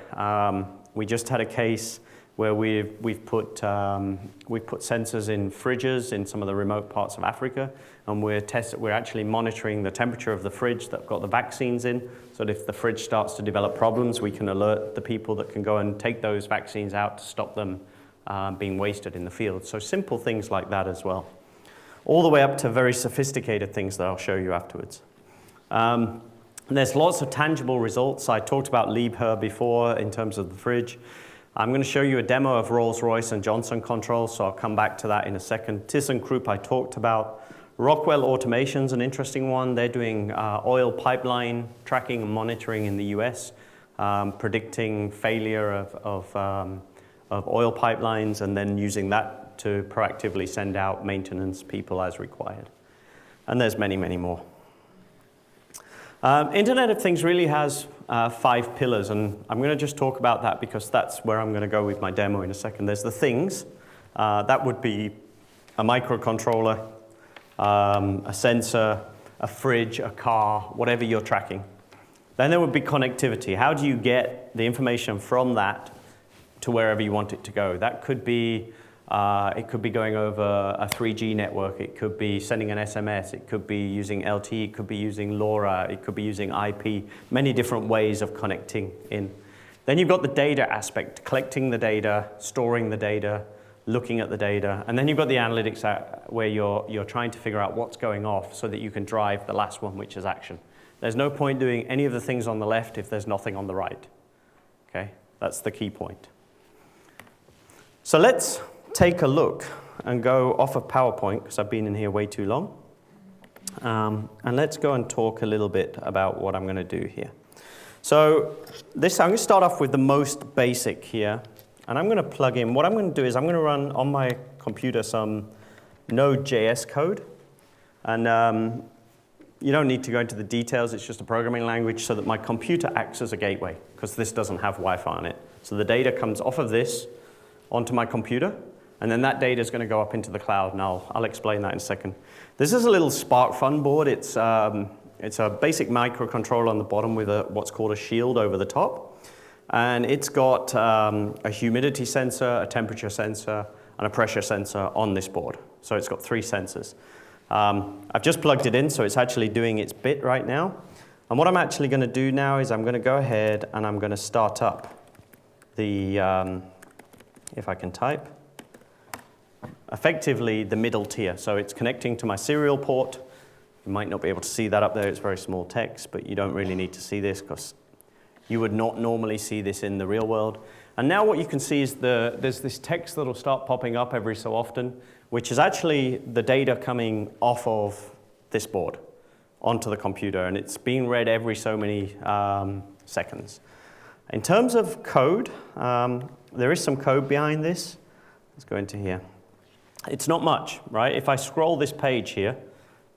We just had a case where we've put sensors in fridges in some of the remote parts of Africa, and we're actually monitoring the temperature of the fridge that got the vaccines in, so that if the fridge starts to develop problems, we can alert the people that can go and take those vaccines out to stop them being wasted in the field. So simple things like that as well. All the way up to very sophisticated things that I'll show you afterwards. There's lots of tangible results. I talked about Liebherr before in terms of the fridge. I'm going to show you a demo of Rolls-Royce and Johnson Controls, so I'll come back to that in a second. ThyssenKrupp I talked about. Rockwell Automation's an interesting one. They're doing oil pipeline tracking and monitoring in the US, predicting failure of oil pipelines, and then using that to proactively send out maintenance people as required. And there's many, many more. Internet of Things really has 5 pillars, and I'm going to just talk about that because that's where I'm going to go with my demo in a second. There's the things. That would be a microcontroller, a sensor, a fridge, a car, whatever you're tracking. Then there would be connectivity. How do you get the information from that to wherever you want it to go? That could be it could be going over a 3G network. It could be sending an SMS. It could be using LTE. It could be using LoRa. It could be using IP. Many different ways of connecting in. Then you've got the data aspect, collecting the data, storing the data, looking at the data. And then you've got the analytics where you're trying to figure out what's going off so that you can drive the last one, which is action. There's no point doing any of the things on the left if there's nothing on the right. Okay? That's the key point. So let's take a look and go off of PowerPoint, because I've been in here way too long. And let's go and talk a little bit about what I'm going to do here. So I'm going to start off with the most basic here. And I'm going to plug in. What I'm going to do is I'm going to run on my computer some Node.js code. And you don't need to go into the details. It's just a programming language so that my computer acts as a gateway, because this doesn't have Wi-Fi on it. So the data comes off of this onto my computer, and then that data is going to go up into the cloud, and I'll explain that in a second. This is a little SparkFun board. It's a basic microcontroller on the bottom with what's called a shield over the top. And it's got a humidity sensor, a temperature sensor, and a pressure sensor on this board. So it's got 3 sensors. I've just plugged it in, so it's actually doing its bit right now. And what I'm actually going to do now is I'm going to go ahead and I'm going to start up the, if I can type, effectively the middle tier. So it's connecting to my serial port. You might not be able to see that up there. It's very small text, but you don't really need to see this because you would not normally see this in the real world. And now what you can see is there's this text that will start popping up every so often, which is actually the data coming off of this board onto the computer, and it's being read every so many seconds. In terms of code, there is some code behind this. Let's go into here. It's not much, right? If I scroll this page here,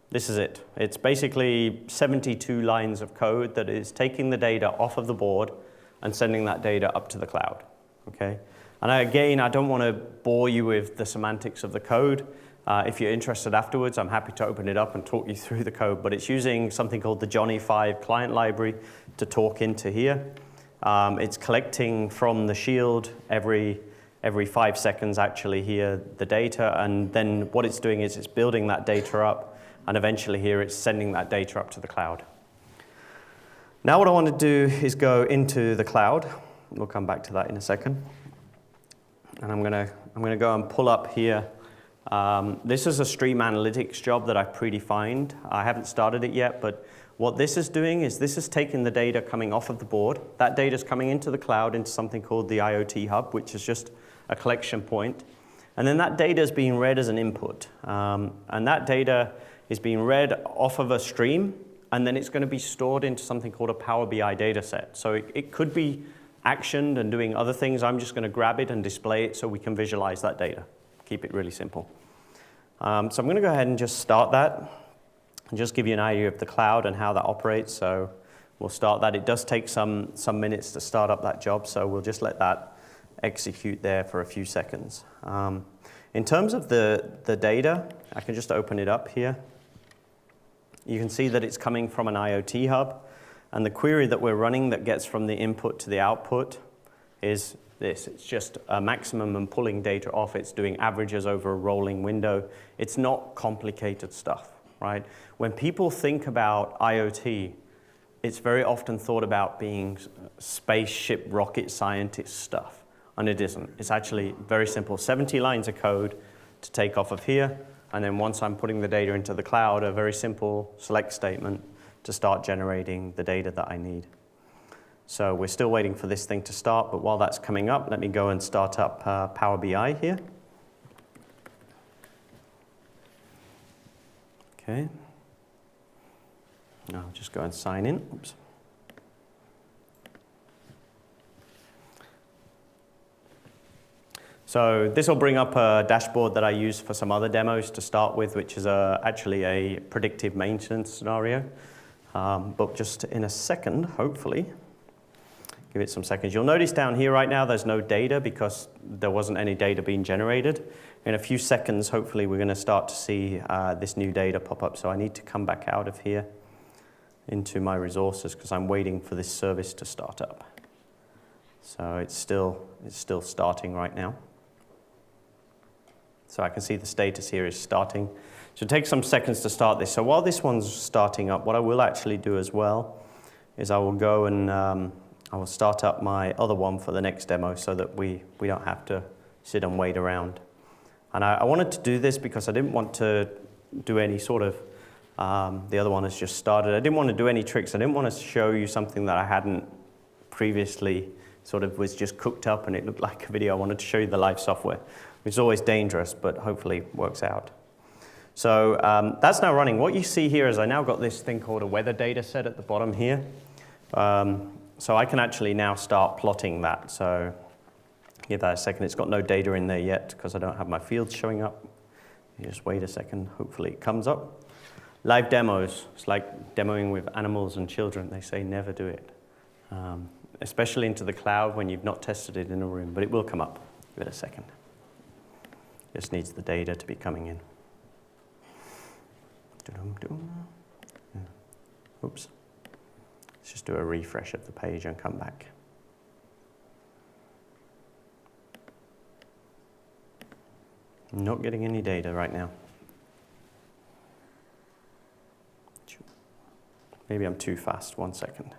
this is it. It's basically 72 lines of code that is taking the data off of the board and sending that data up to the cloud, okay? And again, I don't want to bore you with the semantics of the code. If you're interested afterwards, I'm happy to open it up and talk you through the code, but it's using something called the Johnny 5 client library to talk into here. It's collecting from the shield every 5 seconds actually here the data, and then what it's doing is it's building that data up, and eventually here it's sending that data up to the cloud. Now what I want to do is go into the cloud. We'll come back to that in a second. And I'm gonna go and pull up here. This is a stream analytics job that I've predefined. I haven't started it yet, but what this is doing is this is taking the data coming off of the board. That data is coming into the cloud into something called the IoT Hub, which is just a collection point. And then that data is being read as an input. And that data is being read off of a stream, and then it's going to be stored into something called a Power BI data set. So it could be actioned and doing other things. I'm just going to grab it and display it so we can visualize that data. Keep it really simple. So I'm going to go ahead and just start that and just give you an idea of the cloud and how that operates. So we'll start that. It does take some minutes to start up that job, so we'll just let that execute there for a few seconds. In terms of the data, I can just open it up here. You can see that it's coming from an IoT Hub, and the query that we're running that gets from the input to the output is this. It's just a maximum and pulling data off. It's doing averages over a rolling window. It's not complicated stuff, right? When people think about IoT, it's very often thought about being spaceship rocket scientist stuff, and it isn't. It's actually very simple. 70 lines of code to take off of here, and then once I'm putting the data into the cloud, a very simple select statement to start generating the data that I need. So we're still waiting for this thing to start, but while that's coming up, let me go and start up Power BI here. Okay. Now I'll just go and sign in. Oops. So this will bring up a dashboard that I use for some other demos to start with, which is actually a predictive maintenance scenario. But just in a second, hopefully, give it some seconds. You'll notice down here right now there's no data because there wasn't any data being generated. In a few seconds, hopefully, we're going to start to see this new data pop up. So I need to come back out of here into my resources because I'm waiting for this service to start up. So it's still starting right now. So I can see the status here is starting. So it takes some seconds to start this. So while this one's starting up, what I will actually do as well is I will go and I will start up my other one for the next demo so that we don't have to sit and wait around. And I wanted to do this because I didn't want to do any sort of, the other one has just started. I didn't want to do any tricks. I didn't want to show you something that I hadn't previously sort of was just cooked up and it looked like a video. I wanted to show you the live software, which is always dangerous, but hopefully works out. So that's now running. What you see here is I now got this thing called a weather data set at the bottom here. So I can actually now start plotting that. So give that a second. It's got no data in there yet because I don't have my fields showing up. You just wait a second. Hopefully it comes up. Live demos, it's like demoing with animals and children. They say never do it, especially into the cloud when you've not tested it in a room, but it will come up. Give it a second. Just needs the data to be coming in. Oops. Let's just do a refresh of the page and come back. Not getting any data right now. Maybe I'm too fast, 1 second.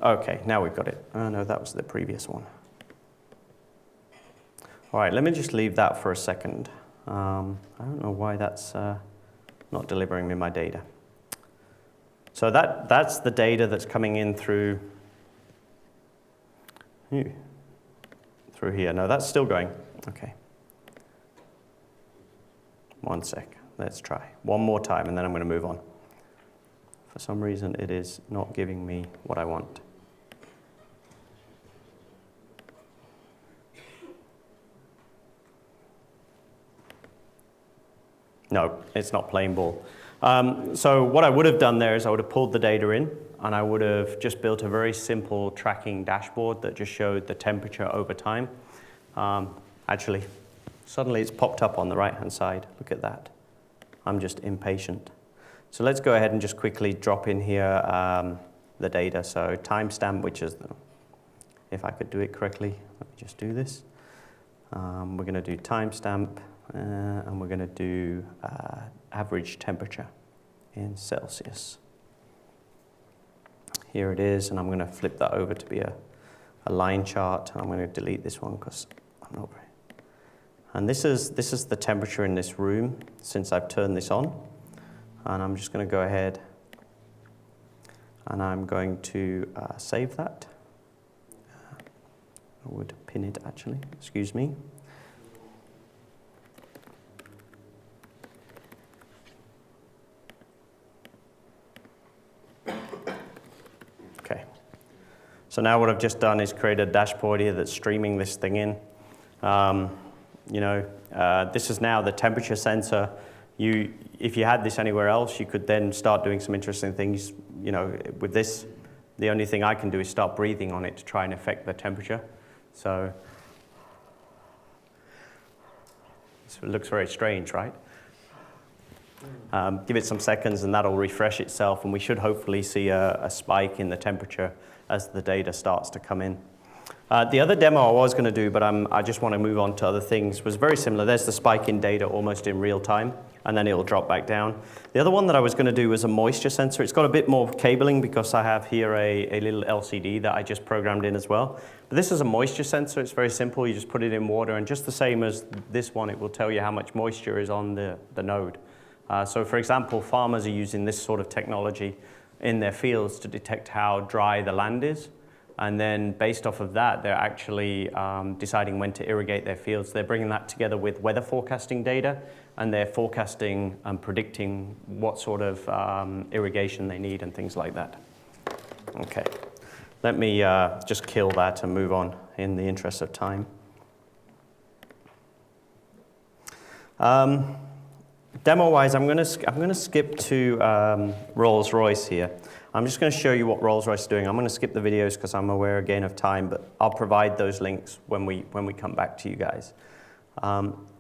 Okay, now we've got it. Oh no, that was the previous one. All right, let me just leave that for a second. I don't know why that's not delivering me my data. So that's the data that's coming in through here. No, that's still going. Okay. 1 sec. Let's try. One more time, and then I'm going to move on. For some reason, it is not giving me what I want. No, it's not playing ball. So what I would have done there is I would have pulled the data in, and I would have just built a very simple tracking dashboard that just showed the temperature over time. Actually, suddenly it's popped up on the right-hand side. Look at that. I'm just impatient. So let's go ahead and just quickly drop in here the data. So timestamp, which is, if I could do it correctly, let me just do this. We're going to do timestamp, and we're going to do average temperature in Celsius. Here it is, and I'm going to flip that over to be a line chart, and I'm going to delete this one because I'm not very... And this is the temperature in this room since I've turned this on. And I'm just going to go ahead and I'm going to save that. I would pin it actually, excuse me. Okay. So now what I've just done is create a dashboard here that's streaming this thing in. This is now the temperature sensor. If you had this anywhere else, you could then start doing some interesting things. With this, the only thing I can do is start breathing on it to try and affect the temperature. So it looks very strange, right? Give it some seconds and that'll refresh itself, and we should hopefully see a spike in the temperature as the data starts to come in. The other demo I was going to do, but I just want to move on to other things, was very similar. There's the spike in data almost in real time, and then it'll drop back down. The other one that I was going to do was a moisture sensor. It's got a bit more cabling because I have here a little LCD that I just programmed in as well. But this is a moisture sensor. It's very simple. You just put it in water, and just the same as this one, it will tell you how much moisture is on the node. So for example, farmers are using this sort of technology in their fields to detect how dry the land is. And then based off of that, they're actually deciding when to irrigate their fields. They're bringing that together with weather forecasting data, and they're forecasting and predicting what sort of irrigation they need and things like that. Okay, let me just kill that and move on in the interest of time. Demo-wise, I'm going to skip to Rolls-Royce here. I'm just going to show you what Rolls-Royce is doing. I'm going to skip the videos because I'm aware again of time, but I'll provide those links when we come back to you guys.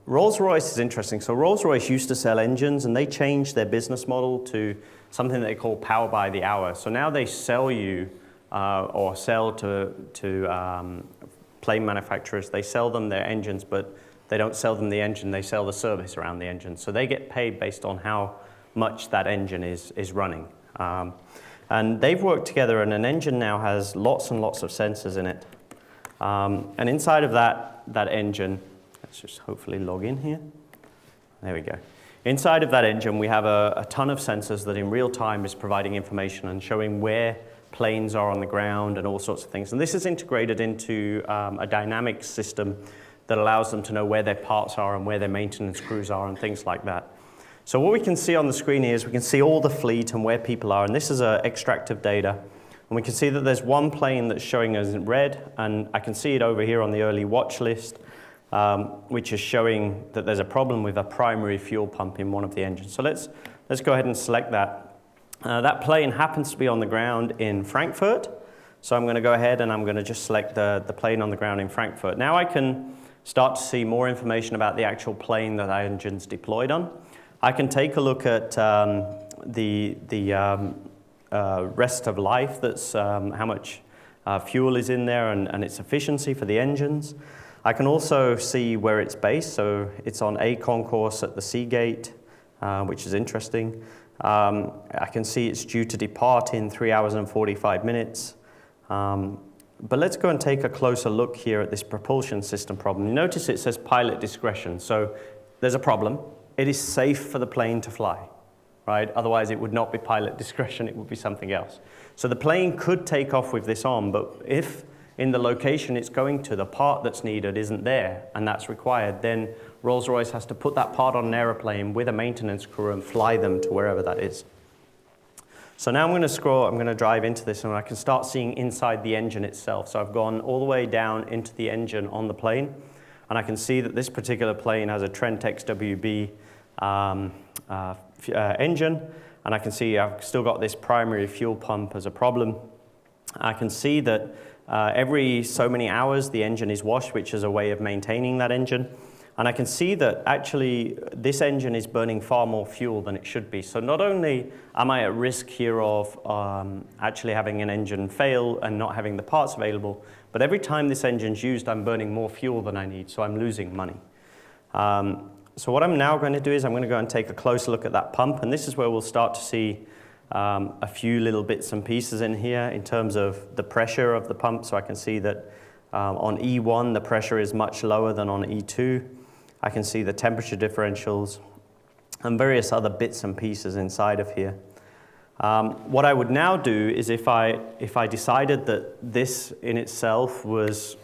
Rolls-Royce is interesting. So Rolls-Royce used to sell engines, and they changed their business model to something that they call power by the hour. So now they sell you or sell to plane manufacturers. They sell them their engines, but they don't sell them the engine. They sell the service around the engine. So they get paid based on how much that engine is running. And they've worked together, and an engine now has lots and lots of sensors in it. And inside of that engine, let's just hopefully log in here. There we go. Inside of that engine, we have a ton of sensors that in real time is providing information and showing where planes are on the ground and all sorts of things. And this is integrated into a dynamic system that allows them to know where their parts are and where their maintenance crews are and things like that. So what we can see on the screen here is we can see all the fleet and where people are, and this is an extract of data. And we can see that there's one plane that's showing us in red, and I can see it over here on the early watch list. which is showing that there's a problem with a primary fuel pump in one of the engines. So let's go ahead and select that. That plane happens to be on the ground in Frankfurt. So I'm going to go ahead and I'm going to just select the plane on the ground in Frankfurt. Now I can start to see more information about the actual plane that that engine's deployed on. I can take a look at the rest of life, that's how much fuel is in there and its efficiency for the engines. I can also see where it's based, so it's on a concourse at the Seagate, which is interesting. I can see it's due to depart in 3 hours and 45 minutes. But let's go and take a closer look here at this propulsion system problem. You notice it says pilot discretion, so there's a problem. It is safe for the plane to fly, right? Otherwise it would not be pilot discretion, it would be something else. So the plane could take off with this on, but if in the location it's going to, the part that's needed isn't there and that's required, then Rolls-Royce has to put that part on an aeroplane with a maintenance crew and fly them to wherever that is. So now I'm going to scroll, I'm going to drive into this and I can start seeing inside the engine itself. So I've gone all the way down into the engine on the plane and I can see that this particular plane has a Trent XWB engine, and I can see I've still got this primary fuel pump as a problem. I can see that every so many hours the engine is washed, which is a way of maintaining that engine. And I can see that actually this engine is burning far more fuel than it should be. So not only am I at risk here of actually having an engine fail and not having the parts available, but every time this engine's used, I'm burning more fuel than I need, so I'm losing money. So what I'm now going to do is I'm going to go and take a closer look at that pump, and this is where we'll start to see a few little bits and pieces in here in terms of the pressure of the pump. So I can see that on E1 the pressure is much lower than on E2. I can see the temperature differentials and various other bits and pieces inside of here. What I would now do is if I decided that this in itself was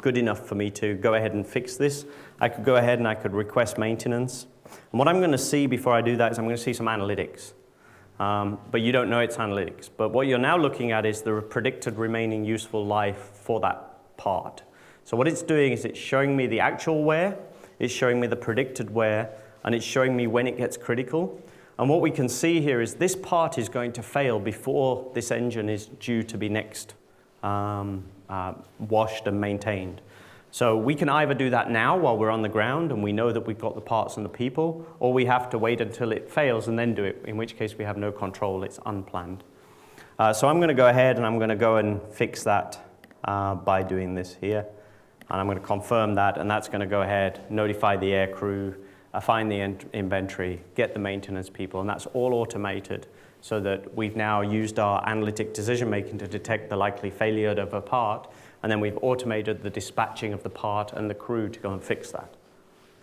good enough for me to go ahead and fix this, I could go ahead and I could request maintenance. And what I'm going to see before I do that is I'm going to see some analytics. But you don't know it's analytics. But what you're now looking at is the predicted remaining useful life for that part. So what it's doing is it's showing me the actual wear, it's showing me the predicted wear, and it's showing me when it gets critical. And what we can see here is this part is going to fail before this engine is due to be next washed and maintained. So we can either do that now while we're on the ground and we know that we've got the parts and the people, or we have to wait until it fails and then do it, in which case we have no control, it's unplanned. So I'm going to go ahead and I'm going to go and fix that by doing this here. And I'm going to confirm that, and that's going to go ahead, notify the air crew, find the inventory, get the maintenance people, and that's all automated so that we've now used our analytic decision making to detect the likely failure of a part, and then we've automated the dispatching of the part and the crew to go and fix that.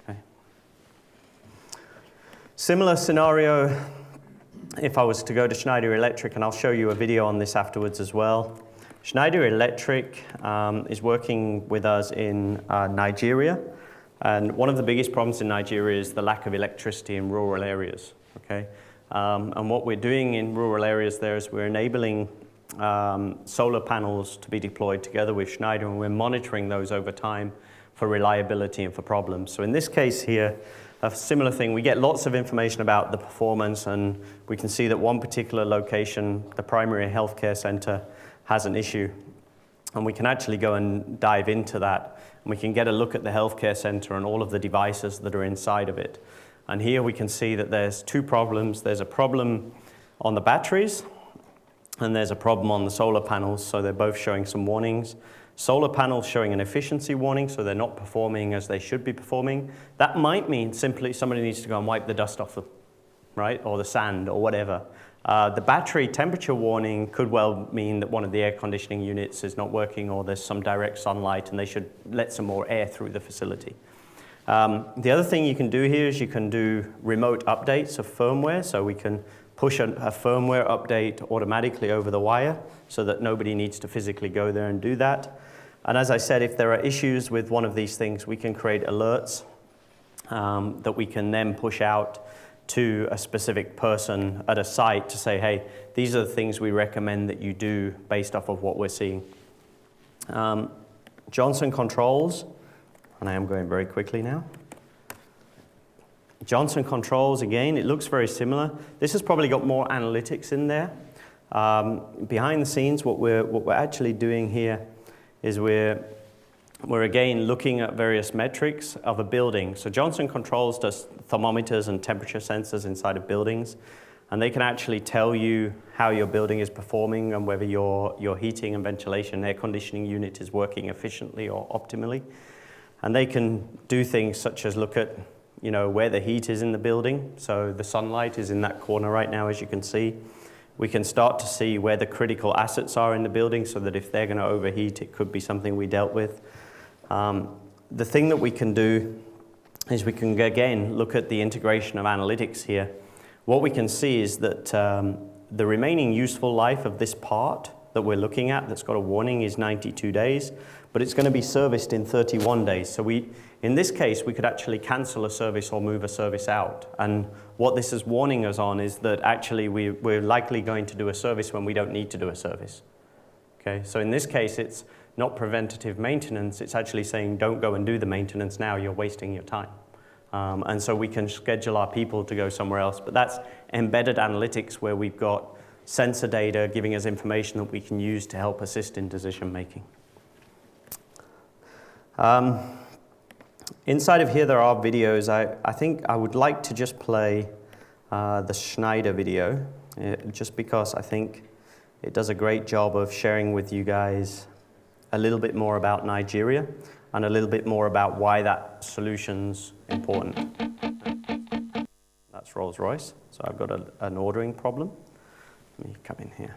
Okay. Similar scenario if I was to go to Schneider Electric, and I'll show you a video on this afterwards as well. Schneider Electric is working with us in Nigeria, and one of the biggest problems in Nigeria is the lack of electricity in rural areas. Okay, and what we're doing in rural areas there is we're enabling solar panels to be deployed together with Schneider, and we're monitoring those over time for reliability and for problems. So in this case here, a similar thing, we get lots of information about the performance, and we can see that one particular location, the primary healthcare center, has an issue. And we can actually go and dive into that, and we can get a look at the healthcare center and all of the devices that are inside of it. And here we can see that there's two problems. There's a problem on the batteries, and there's a problem on the solar panels, so they're both showing some warnings. Solar panels showing an efficiency warning, so they're not performing as they should be performing. That might mean simply somebody needs to go and wipe the dust off them, right, or the sand or whatever. The battery temperature warning could well mean that one of the air conditioning units is not working, or there's some direct sunlight and they should let some more air through the facility. The other thing you can do here is you can do remote updates of firmware, so we can push a firmware update automatically over the wire so that nobody needs to physically go there and do that. And as I said, if there are issues with one of these things, we can create alerts that we can then push out to a specific person at a site to say, hey, these are the things we recommend that you do based off of what we're seeing. Johnson Controls, and I am going very quickly now. Johnson Controls, again, it looks very similar. This has probably got more analytics in there. Behind the scenes, what we're actually doing here is we're again looking at various metrics of a building. So Johnson Controls does thermometers and temperature sensors inside of buildings, and they can actually tell you how your building is performing and whether your heating and ventilation air conditioning unit is working efficiently or optimally. And they can do things such as look at where the heat is in the building. So the sunlight is in that corner right now, as you can see. We can start to see where the critical assets are in the building so that if they're going to overheat, it could be something we dealt with. The thing that we can do is we can, again, look at the integration of analytics here. What we can see is that the remaining useful life of this part that we're looking at that's got a warning is 92 days, but it's going to be serviced in 31 days. So in this case, we could actually cancel a service or move a service out. And what this is warning us on is that actually we're likely going to do a service when we don't need to do a service. Okay, so in this case, it's not preventative maintenance. It's actually saying, don't go and do the maintenance now, you're wasting your time. And so we can schedule our people to go somewhere else. But that's embedded analytics where we've got sensor data giving us information that we can use to help assist in decision making. Inside of here, there are videos. I think I would like to just play the Schneider video, just because I think it does a great job of sharing with you guys a little bit more about Nigeria and a little bit more about why that solution's important. That's Rolls-Royce. So I've got an ordering problem. Let me come in here.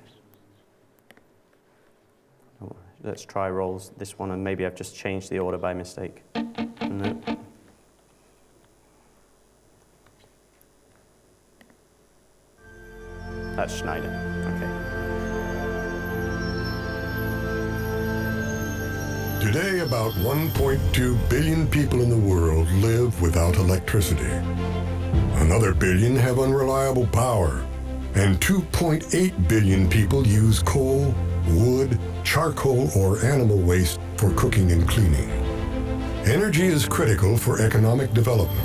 Let's try Rolls, this one, and maybe I've just changed the order by mistake. No. That's Schneider, okay. Today, about 1.2 billion people in the world live without electricity. Another billion have unreliable power, and 2.8 billion people use coal, wood, charcoal, or animal waste for cooking and cleaning. Energy is critical for economic development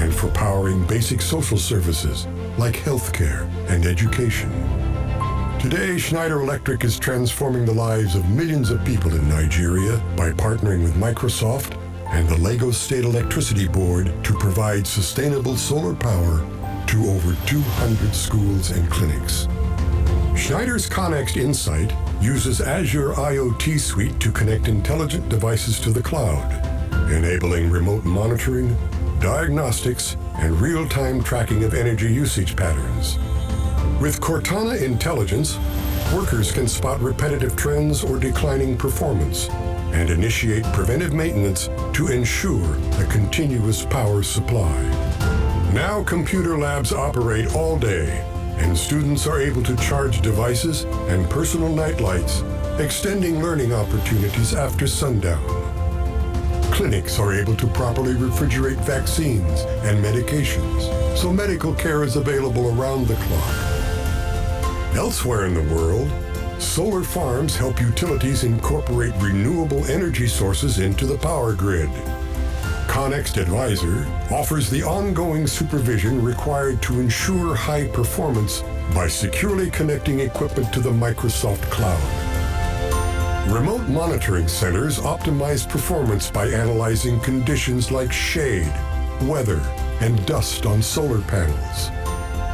and for powering basic social services like healthcare and education. Today, Schneider Electric is transforming the lives of millions of people in Nigeria by partnering with Microsoft and the Lagos State Electricity Board to provide sustainable solar power to over 200 schools and clinics. Schneider's Connext Insight uses Azure IoT Suite to connect intelligent devices to the cloud, enabling remote monitoring, diagnostics, and real-time tracking of energy usage patterns. With Cortana Intelligence, workers can spot repetitive trends or declining performance and initiate preventive maintenance to ensure a continuous power supply. Now computer labs operate all day, and students are able to charge devices and personal nightlights, extending learning opportunities after sundown. Clinics are able to properly refrigerate vaccines and medications, so medical care is available around the clock. Elsewhere in the world, solar farms help utilities incorporate renewable energy sources into the power grid. Connext Advisor offers the ongoing supervision required to ensure high performance by securely connecting equipment to the Microsoft Cloud. Remote monitoring centers optimize performance by analyzing conditions like shade, weather, and dust on solar panels.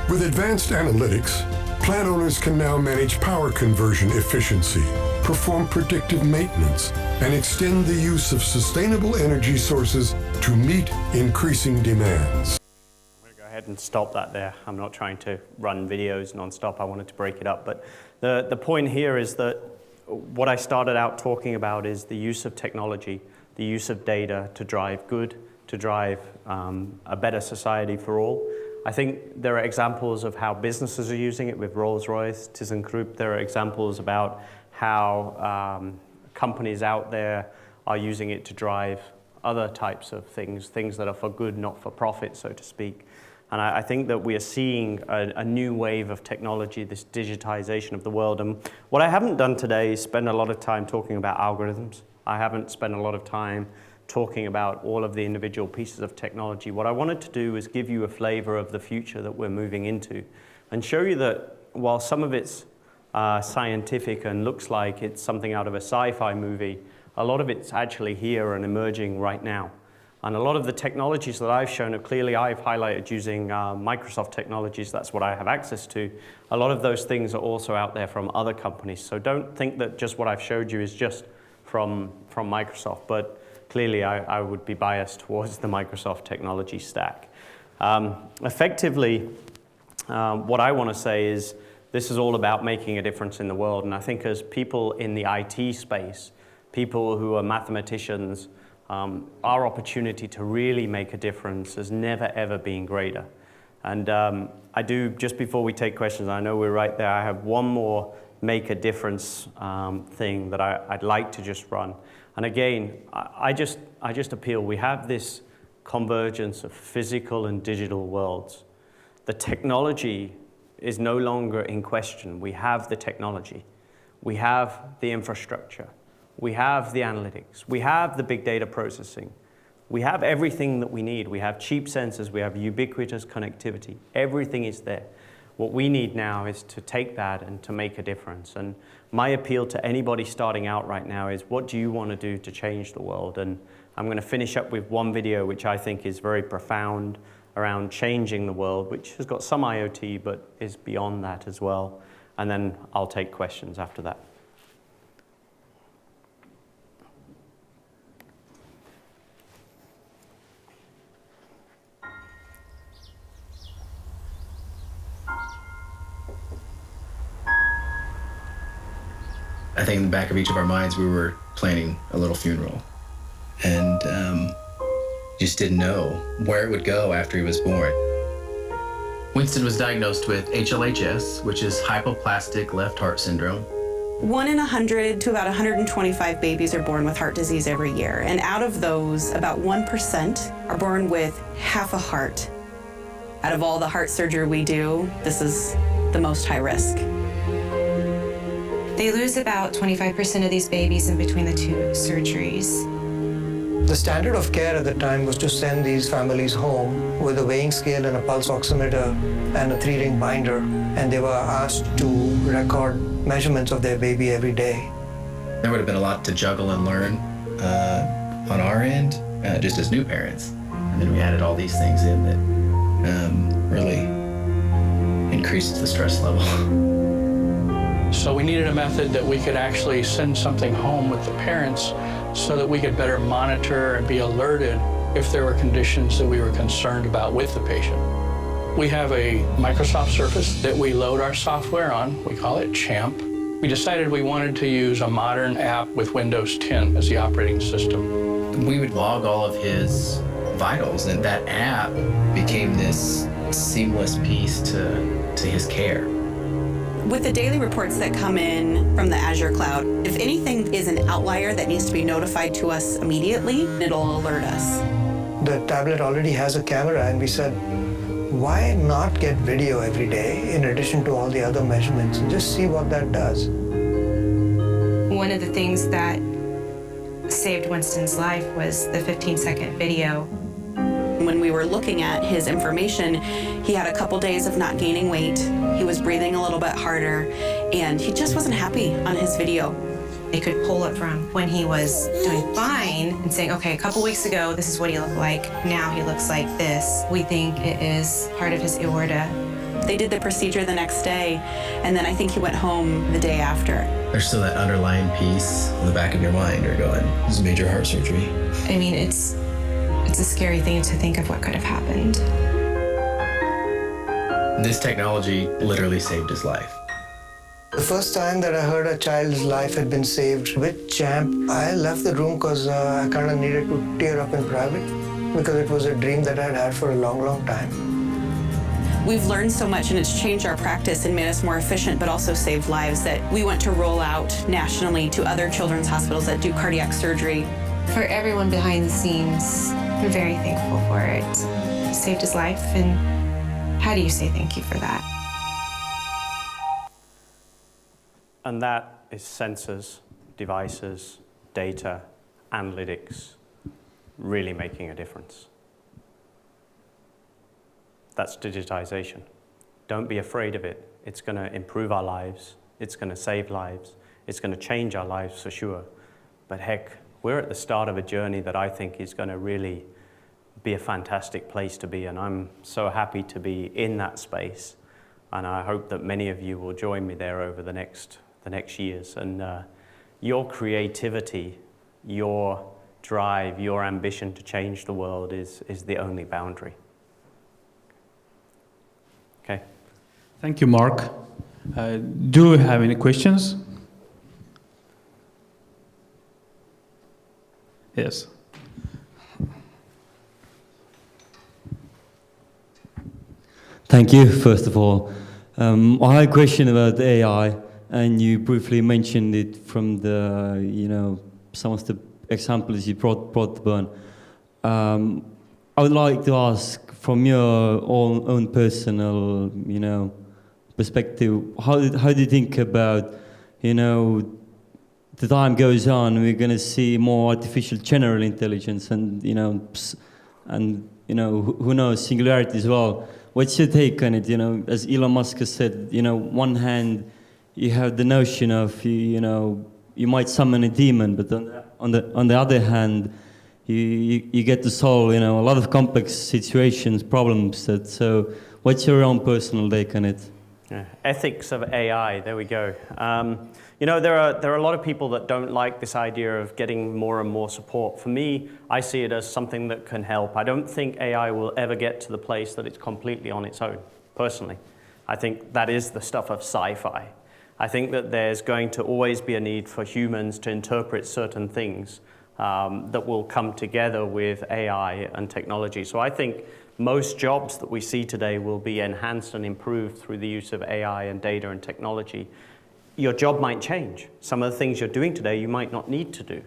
With advanced analytics, plant owners can now manage power conversion efficiency, perform predictive maintenance, and extend the use of sustainable energy sources to meet increasing demands. I'm going to go ahead and stop that there. I'm not trying to run videos non-stop. I wanted to break it up. But the point here is that what I started out talking about is the use of technology, the use of data to drive good, to drive a better society for all. I think there are examples of how businesses are using it with Rolls-Royce, ThyssenKrupp. There are examples about how companies out there are using it to drive other types of things that are for good, not for profit, so to speak. And I think that we are seeing a new wave of technology, this digitization of the world. And what I haven't done today is spend a lot of time talking about algorithms. I haven't spent a lot of time talking about all of the individual pieces of technology. What I wanted to do was give you a flavor of the future that we're moving into and show you that while some of it's scientific and looks like it's something out of a sci-fi movie, a lot of it's actually here and emerging right now. And a lot of the technologies that I've shown, clearly I've highlighted using Microsoft technologies, that's what I have access to. A lot of those things are also out there from other companies. So don't think that just what I've showed you is just from Microsoft, but clearly I would be biased towards the Microsoft technology stack. Effectively, what I want to say is this is all about making a difference in the world. And I think as people in the IT space, people who are mathematicians, our opportunity to really make a difference has never, ever been greater. And I do, just before we take questions, I know we're right there, I have one more make a difference thing that I'd like to just run. And again, I just appeal, we have this convergence of physical and digital worlds. The technology is no longer in question. We have the technology. We have the infrastructure. We have the analytics. We have the big data processing. We have everything that we need. We have cheap sensors. We have ubiquitous connectivity. Everything is there. What we need now is to take that and to make a difference. And my appeal to anybody starting out right now is, what do you want to do to change the world? And I'm going to finish up with one video which I think is very profound around changing the world, which has got some IoT, but is beyond that as well. And then I'll take questions after that. I think in the back of each of our minds, we were planning a little funeral. And just didn't know where it would go after he was born. Winston was diagnosed with HLHS, which is hypoplastic left heart syndrome. 1 in 100 to about 125 babies are born with heart disease every year. And out of those, about 1% are born with half a heart. Out of all the heart surgery we do, this is the most high risk. They lose about 25% of these babies in between the two surgeries. The standard of care at the time was to send these families home with a weighing scale and a pulse oximeter and a 3-ring binder, and they were asked to record measurements of their baby every day. There would have been a lot to juggle and learn on our end, just as new parents. And then we added all these things in that really increased the stress level. So we needed a method that we could actually send something home with the parents so that we could better monitor and be alerted if there were conditions that we were concerned about with the patient. We have a Microsoft Surface that we load our software on. We call it CHAMP. We decided we wanted to use a modern app with Windows 10 as the operating system. We would log all of his vitals, and that app became this seamless piece to his care. With the daily reports that come in from the Azure cloud, if anything is an outlier that needs to be notified to us immediately, it'll alert us. The tablet already has a camera, and we said, why not get video every day in addition to all the other measurements and just see what that does? One of the things that saved Winston's life was the 15-second video. When we were looking at his information, he had a couple days of not gaining weight. He was breathing a little bit harder, and he just wasn't happy on his video. They could pull it from when he was doing fine and saying, okay, a couple weeks ago, this is what he looked like. Now he looks like this. We think it is part of his aorta. They did the procedure the next day, and then I think he went home the day after. There's still that underlying piece in the back of your mind you're going, this is major heart surgery. I mean, it's a scary thing to think of what could have happened. This technology literally saved his life. The first time that I heard a child's life had been saved with CHAMP, I left the room because I kind of needed to tear up in private because it was a dream that I'd had for a long, long time. We've learned so much, and it's changed our practice and made us more efficient, but also saved lives, that we want to roll out nationally to other children's hospitals that do cardiac surgery. For everyone behind the scenes, I'm very thankful for it. It saved his life, and how do you say thank you for that? And that is sensors, devices, data, analytics. really making a difference. That's digitization. Don't be afraid of it. It's going to improve our lives. It's going to save lives. It's going to change our lives for sure. But heck, we're at the start of a journey that I think is going to really be a fantastic place to be. And I'm so happy to be in that space. And I hope that many of you will join me there over the next years. And your creativity, your drive, your ambition to change the world is the only boundary. Okay. Thank you, Mark. Do you have any questions? Yes. Thank you, first of all. I have a question about AI, and you briefly mentioned it from the, some of the examples you brought Burn. I would like to ask, from your own personal, perspective, how do you think about, the time goes on, we're going to see more artificial general intelligence, and who knows, singularity as well. What's your take on it? As Elon Musk has said, one hand you have the notion of you might summon a demon, but on the other hand, you get to solve a lot of complex situations, problems. So, what's your own personal take on it? Yeah. Ethics of AI. There we go. There are a lot of people that don't like this idea of getting more and more support. For me, I see it as something that can help. I don't think AI will ever get to the place that it's completely on its own, personally. I think that is the stuff of sci-fi. I think that there's going to always be a need for humans to interpret certain things that will come together with AI and technology. So I think most jobs that we see today will be enhanced and improved through the use of AI and data and technology. Your job might change. Some of the things you're doing today you might not need to do.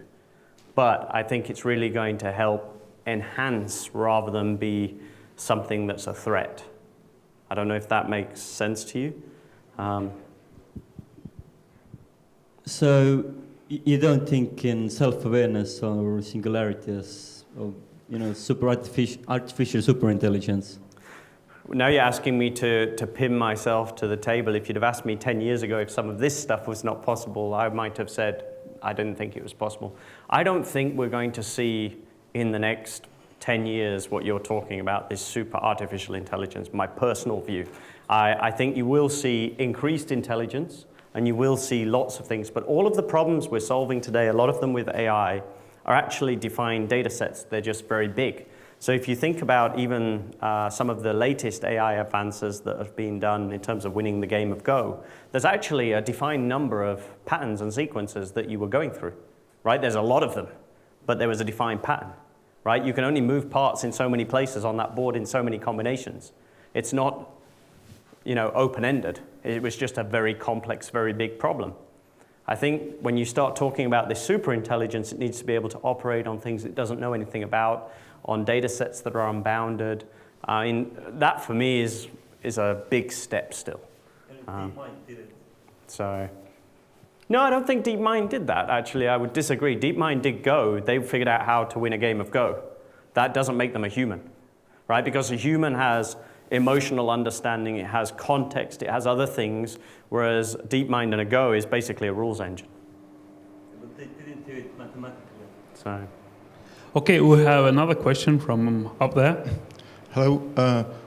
But I think it's really going to help enhance rather than be something that's a threat. I don't know if that makes sense to you. So you don't think in self-awareness or singularity as, artificial superintelligence? Now you're asking me to pin myself to the table. If you'd have asked me 10 years ago if some of this stuff was not possible, I might have said I didn't think it was possible. I don't think we're going to see in the next 10 years what you're talking about, this super artificial intelligence, my personal view. I think you will see increased intelligence and you will see lots of things, but all of the problems we're solving today, a lot of them with AI, are actually defined data sets. They're just very big. So if you think about even some of the latest AI advances that have been done in terms of winning the game of Go, there's actually a defined number of patterns and sequences that you were going through, right? There's a lot of them, but there was a defined pattern, right? You can only move parts in so many places on that board in so many combinations. It's not, open-ended. It was just a very complex, very big problem. I think when you start talking about this superintelligence, it needs to be able to operate on things it doesn't know anything about, on data sets that are unbounded. That for me is a big step still. DeepMind did it. So, no, I don't think DeepMind did that, actually. I would disagree. DeepMind did Go. They figured out how to win a game of Go. That doesn't make them a human, right? Because a human has emotional understanding, it has context, it has other things, whereas DeepMind and a Go is basically a rules engine. But they didn't do it mathematically. So. Okay, we have another question from up there. Hello.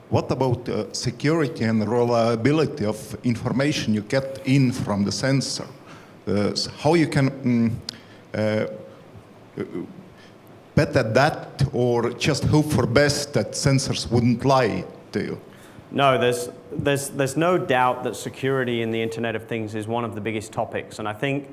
What about security and reliability of information you get in from the sensor? How you can bet at that, or just hope for best that sensors wouldn't lie to you? No, there's no doubt that security in the Internet of Things is one of the biggest topics, and I think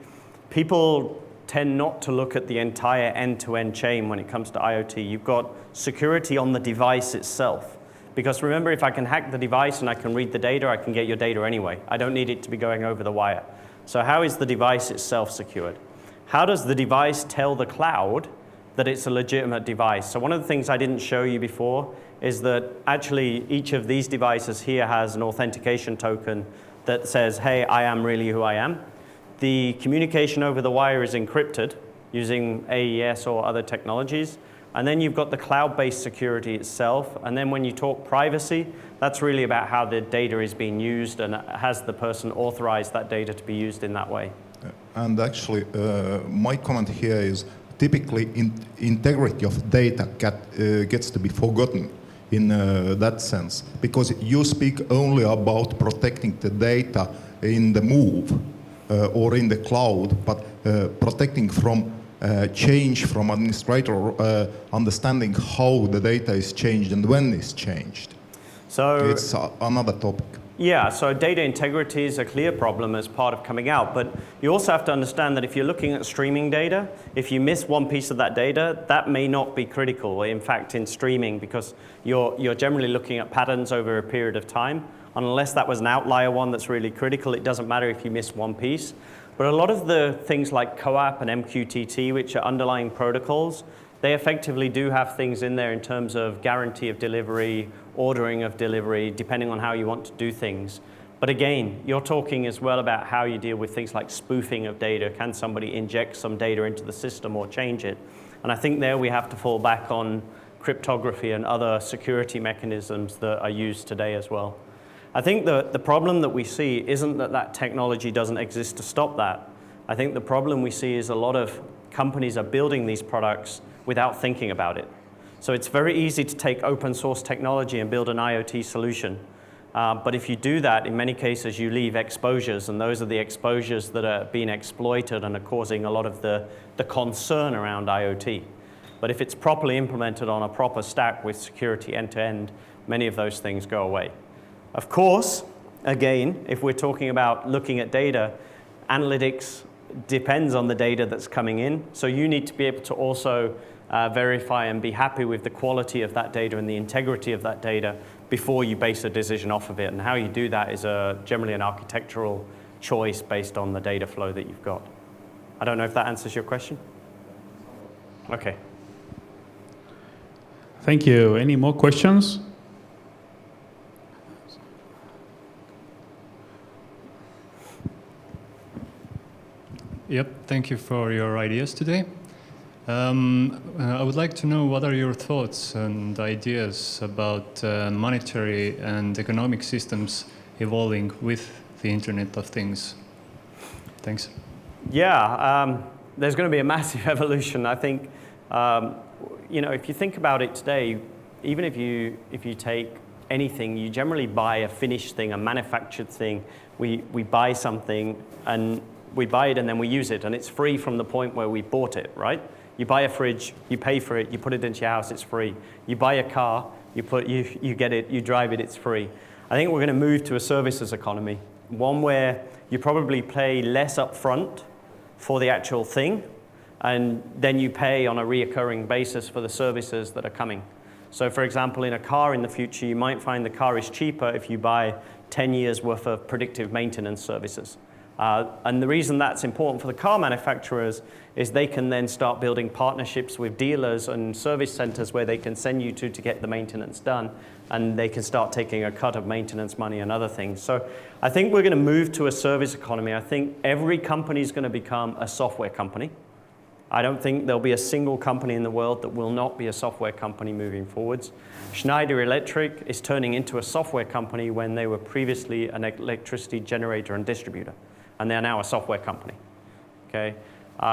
people tend not to look at the entire end-to-end chain when it comes to IoT. You've got security on the device itself. Because remember, if I can hack the device and I can read the data, I can get your data anyway. I don't need it to be going over the wire. So how is the device itself secured? How does the device tell the cloud that it's a legitimate device? So one of the things I didn't show you before is that actually each of these devices here has an authentication token that says, hey, I am really who I am. The communication over the wire is encrypted using AES or other technologies, And then you've got the cloud-based security itself. And then when you talk privacy, that's really about how the data is being used and has the person authorized that data to be used in that way. And actually, my comment here is typically integrity of data gets to be forgotten in that sense, because you speak only about protecting the data in the move or in the cloud, but protecting from change from administrator, understanding how the data is changed and when it's changed. So it's another topic. Yeah, so data integrity is a clear problem as part of coming out, but you also have to understand that if you're looking at streaming data, if you miss one piece of that data, that may not be critical, in fact, in streaming, because you're generally looking at patterns over a period of time. Unless that was an outlier one that's really critical, it doesn't matter if you miss one piece. But a lot of the things like COAP and MQTT, which are underlying protocols, they effectively do have things in there in terms of guarantee of delivery, ordering of delivery, depending on how you want to do things. But again, you're talking as well about how you deal with things like spoofing of data. Can somebody inject some data into the system or change it? And I think there we have to fall back on cryptography and other security mechanisms that are used today as well. I think the problem that we see isn't that that technology doesn't exist to stop that. I think the problem we see is a lot of companies are building these products without thinking about it. So it's very easy to take open source technology and build an IoT solution. But if you do that, in many cases, you leave exposures, and those are the exposures that are being exploited and are causing a lot of the concern around IoT. But if it's properly implemented on a proper stack with security end-to-end, many of those things go away. Of course, again, if we're talking about looking at data, analytics depends on the data that's coming in. So you need to be able to also verify and be happy with the quality of that data and the integrity of that data before you base a decision off of it. And how you do that is generally an architectural choice based on the data flow that you've got. I don't know if that answers your question. Okay. Thank you. Any more questions? Yep, thank you for your ideas today. I would like to know what are your thoughts and ideas about monetary and economic systems evolving with the Internet of Things? Thanks. Yeah, there's going to be a massive evolution. I think, if you think about it today, even if you take anything, you generally buy a finished thing, a manufactured thing. We buy something and we buy it and then we use it, and it's free from the point where we bought it, right? You buy a fridge, you pay for it, you put it into your house, it's free. You buy a car, you get it, you drive it, it's free. I think we're going to move to a services economy, one where you probably pay less upfront for the actual thing, and then you pay on a reoccurring basis for the services that are coming. So for example, in a car in the future, you might find the car is cheaper if you buy 10 years worth of predictive maintenance services. And the reason that's important for the car manufacturers is they can then start building partnerships with dealers and service centers where they can send you to get the maintenance done, and they can start taking a cut of maintenance money and other things. So I think we're going to move to a service economy. I think every company is going to become a software company. I don't think there'll be a single company in the world that will not be a software company moving forwards. Schneider Electric is turning into a software company when they were previously an electricity generator and distributor, and they're now a software company. Okay?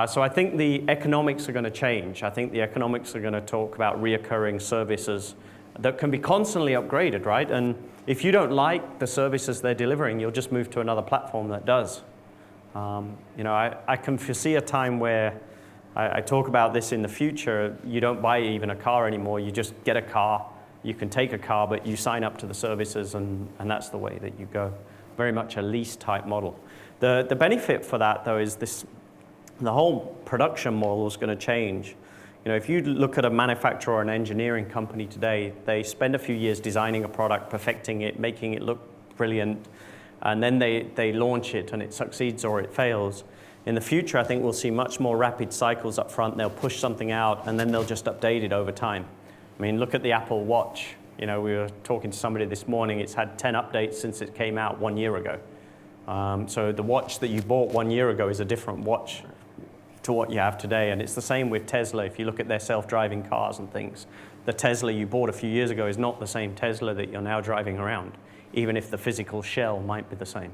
So I think the economics are going to change. I think the economics are going to talk about reoccurring services that can be constantly upgraded, right? And if you don't like the services they're delivering, you'll just move to another platform that does. I can foresee a time where I talk about this in the future. You don't buy even a car anymore. You just get a car. You can take a car, but you sign up to the services, and that's the way that you go. Very much a lease type model. The benefit for that, though, is the whole production model is going to change. If you look at a manufacturer or an engineering company today, they spend a few years designing a product, perfecting it, making it look brilliant, and then they launch it and it succeeds or it fails. In the future, I think we'll see much more rapid cycles up front. They'll push something out and then they'll just update it over time. I mean, look at the Apple Watch. We were talking to somebody this morning. It's had 10 updates since it came out 1 year ago. So the watch that you bought 1 year ago is a different watch to what you have today. And it's the same with Tesla. If you look at their self-driving cars and things, the Tesla you bought a few years ago is not the same Tesla that you're now driving around, even if the physical shell might be the same.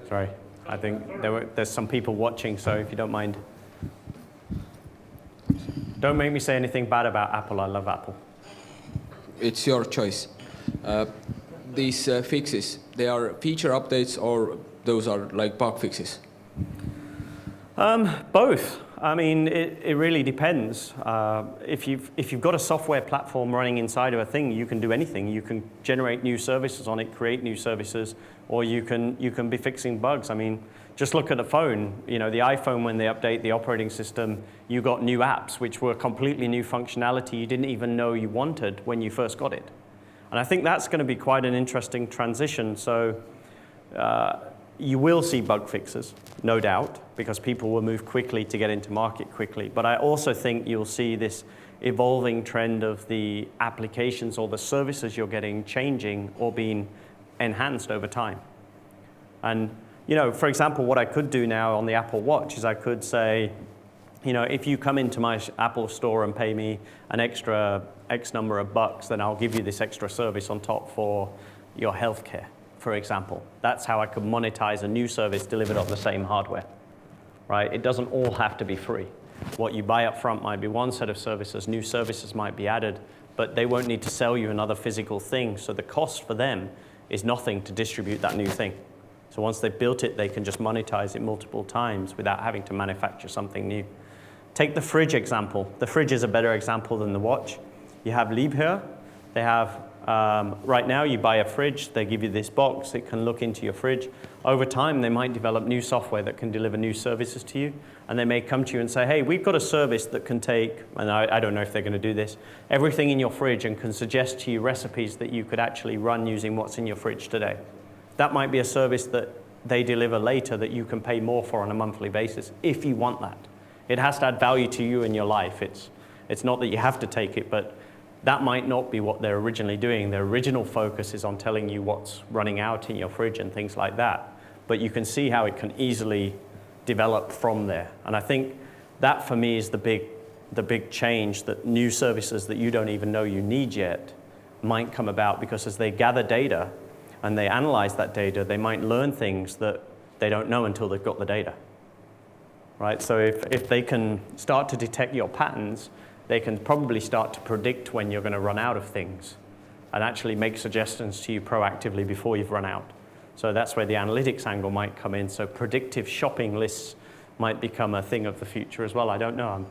Sorry, I think there's some people watching, so if you don't mind. Don't make me say anything bad about Apple. I love Apple. It's your choice. These fixes, they are feature updates or those are like bug fixes? Both. I mean, it really depends. If you've got a software platform running inside of a thing, you can do anything. You can generate new services on it, create new services, or you can be fixing bugs. I mean, just look at the phone. You know, the iPhone, when they update the operating system, you got new apps which were completely new functionality you didn't even know you wanted when you first got it. And I think that's going to be quite an interesting transition. So you will see bug fixes, no doubt, because people will move quickly to get into market quickly. But I also think you'll see this evolving trend of the applications or the services you're getting changing or being enhanced over time. And, you know, for example, what I could do now on the Apple Watch is I could say, you know, if you come into my Apple store and pay me an extra X number of bucks, then I'll give you this extra service on top for your healthcare, for example. That's how I could monetize a new service delivered on the same hardware, right? It doesn't all have to be free. What you buy up front might be one set of services, new services might be added, but they won't need to sell you another physical thing. So the cost for them is nothing to distribute that new thing. So once they've built it, they can just monetize it multiple times without having to manufacture something new. Take the fridge example. The fridge is a better example than the watch. You have Liebherr. They have, right now you buy a fridge, they give you this box, it can look into your fridge. Over time, they might develop new software that can deliver new services to you. And they may come to you and say, hey, we've got a service that can take, and I don't know if they're going to do this, everything in your fridge and can suggest to you recipes that you could actually run using what's in your fridge today. That might be a service that they deliver later that you can pay more for on a monthly basis if you want that. It has to add value to you in your life. It's not that you have to take it, but that might not be what they're originally doing. Their original focus is on telling you what's running out in your fridge and things like that. But you can see how it can easily develop from there. And I think that for me is the big change, that new services that you don't even know you need yet might come about, because as they gather data and they analyze that data, they might learn things that they don't know until they've got the data. Right? So if they can start to detect your patterns, they can probably start to predict when you're going to run out of things and actually make suggestions to you proactively before you've run out. So that's where the analytics angle might come in. So predictive shopping lists might become a thing of the future as well. I don't know.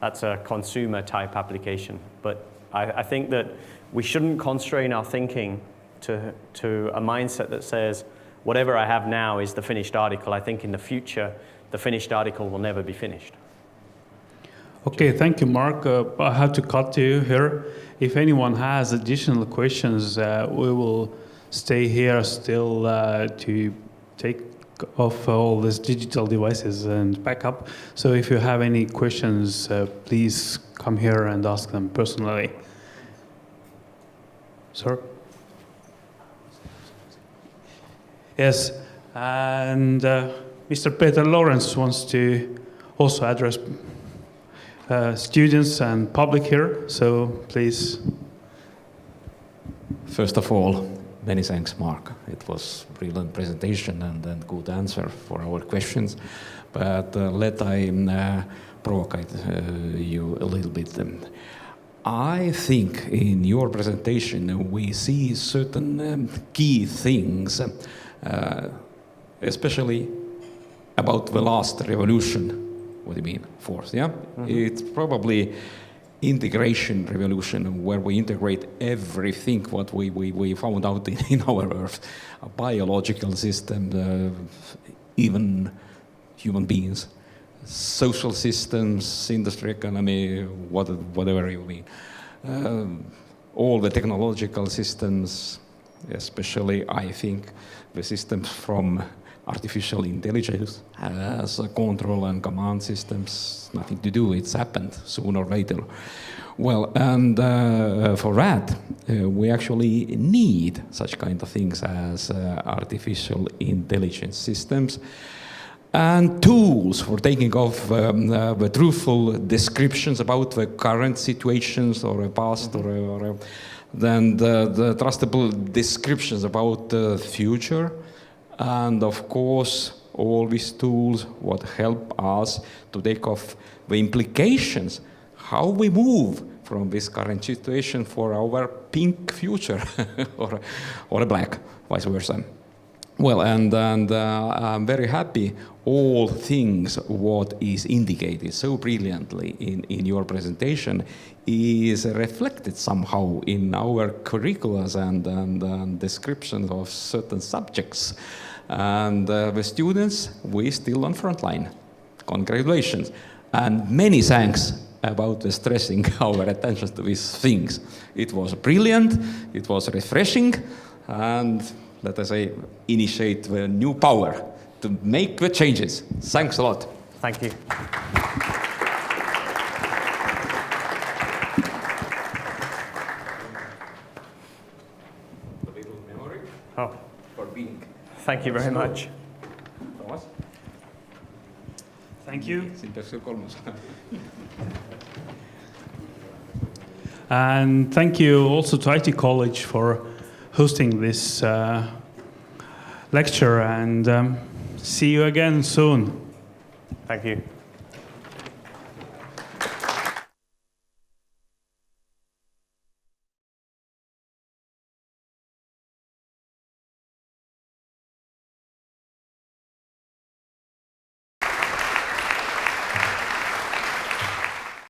That's a consumer type application. But I think that we shouldn't constrain our thinking to a mindset that says, whatever I have now is the finished article. I think in the future, the finished article will never be finished. Okay, thank you, Mark. I have to cut you here. If anyone has additional questions, we will stay here still to take off all these digital devices and back up. So if you have any questions, please come here and ask them personally. Sir? Yes, and Mr. Peter Lawrence wants to also address students and public here, so please. First of all, many thanks, Mark. It was a brilliant presentation and good answer for our questions. But let I provoke you a little bit. I think in your presentation we see certain key things, especially about the last revolution. What do you mean, fourth, yeah? Mm-hmm. It's probably integration revolution, where we integrate everything what we found out in our Earth, a biological system, even human beings, social systems, industry, economy, whatever you mean. All the technological systems, especially, I think, the systems from artificial intelligence has control and command systems, nothing to do, it's happened sooner or later. Well, and for that, we actually need such kind of things as artificial intelligence systems and tools for taking off the truthful descriptions about the current situations or a past or then the trustable descriptions about the future. And of course, all these tools would help us to take off the implications, how we move from this current situation for our pink future or a black, vice versa. Well, and I'm very happy all things what is indicated so brilliantly in your presentation is reflected somehow in our curriculums and descriptions of certain subjects. And the students, we still on front line. Congratulations. And many thanks about the stressing our attention to these things. It was brilliant, it was refreshing, and let us say, initiate the new power to make the changes. Thanks a lot. Thank you. Oh, for being. Thank you very much. Thomas? Thank you. kolmas. And thank you also to IT College for hosting this lecture, and see you again soon. Thank you.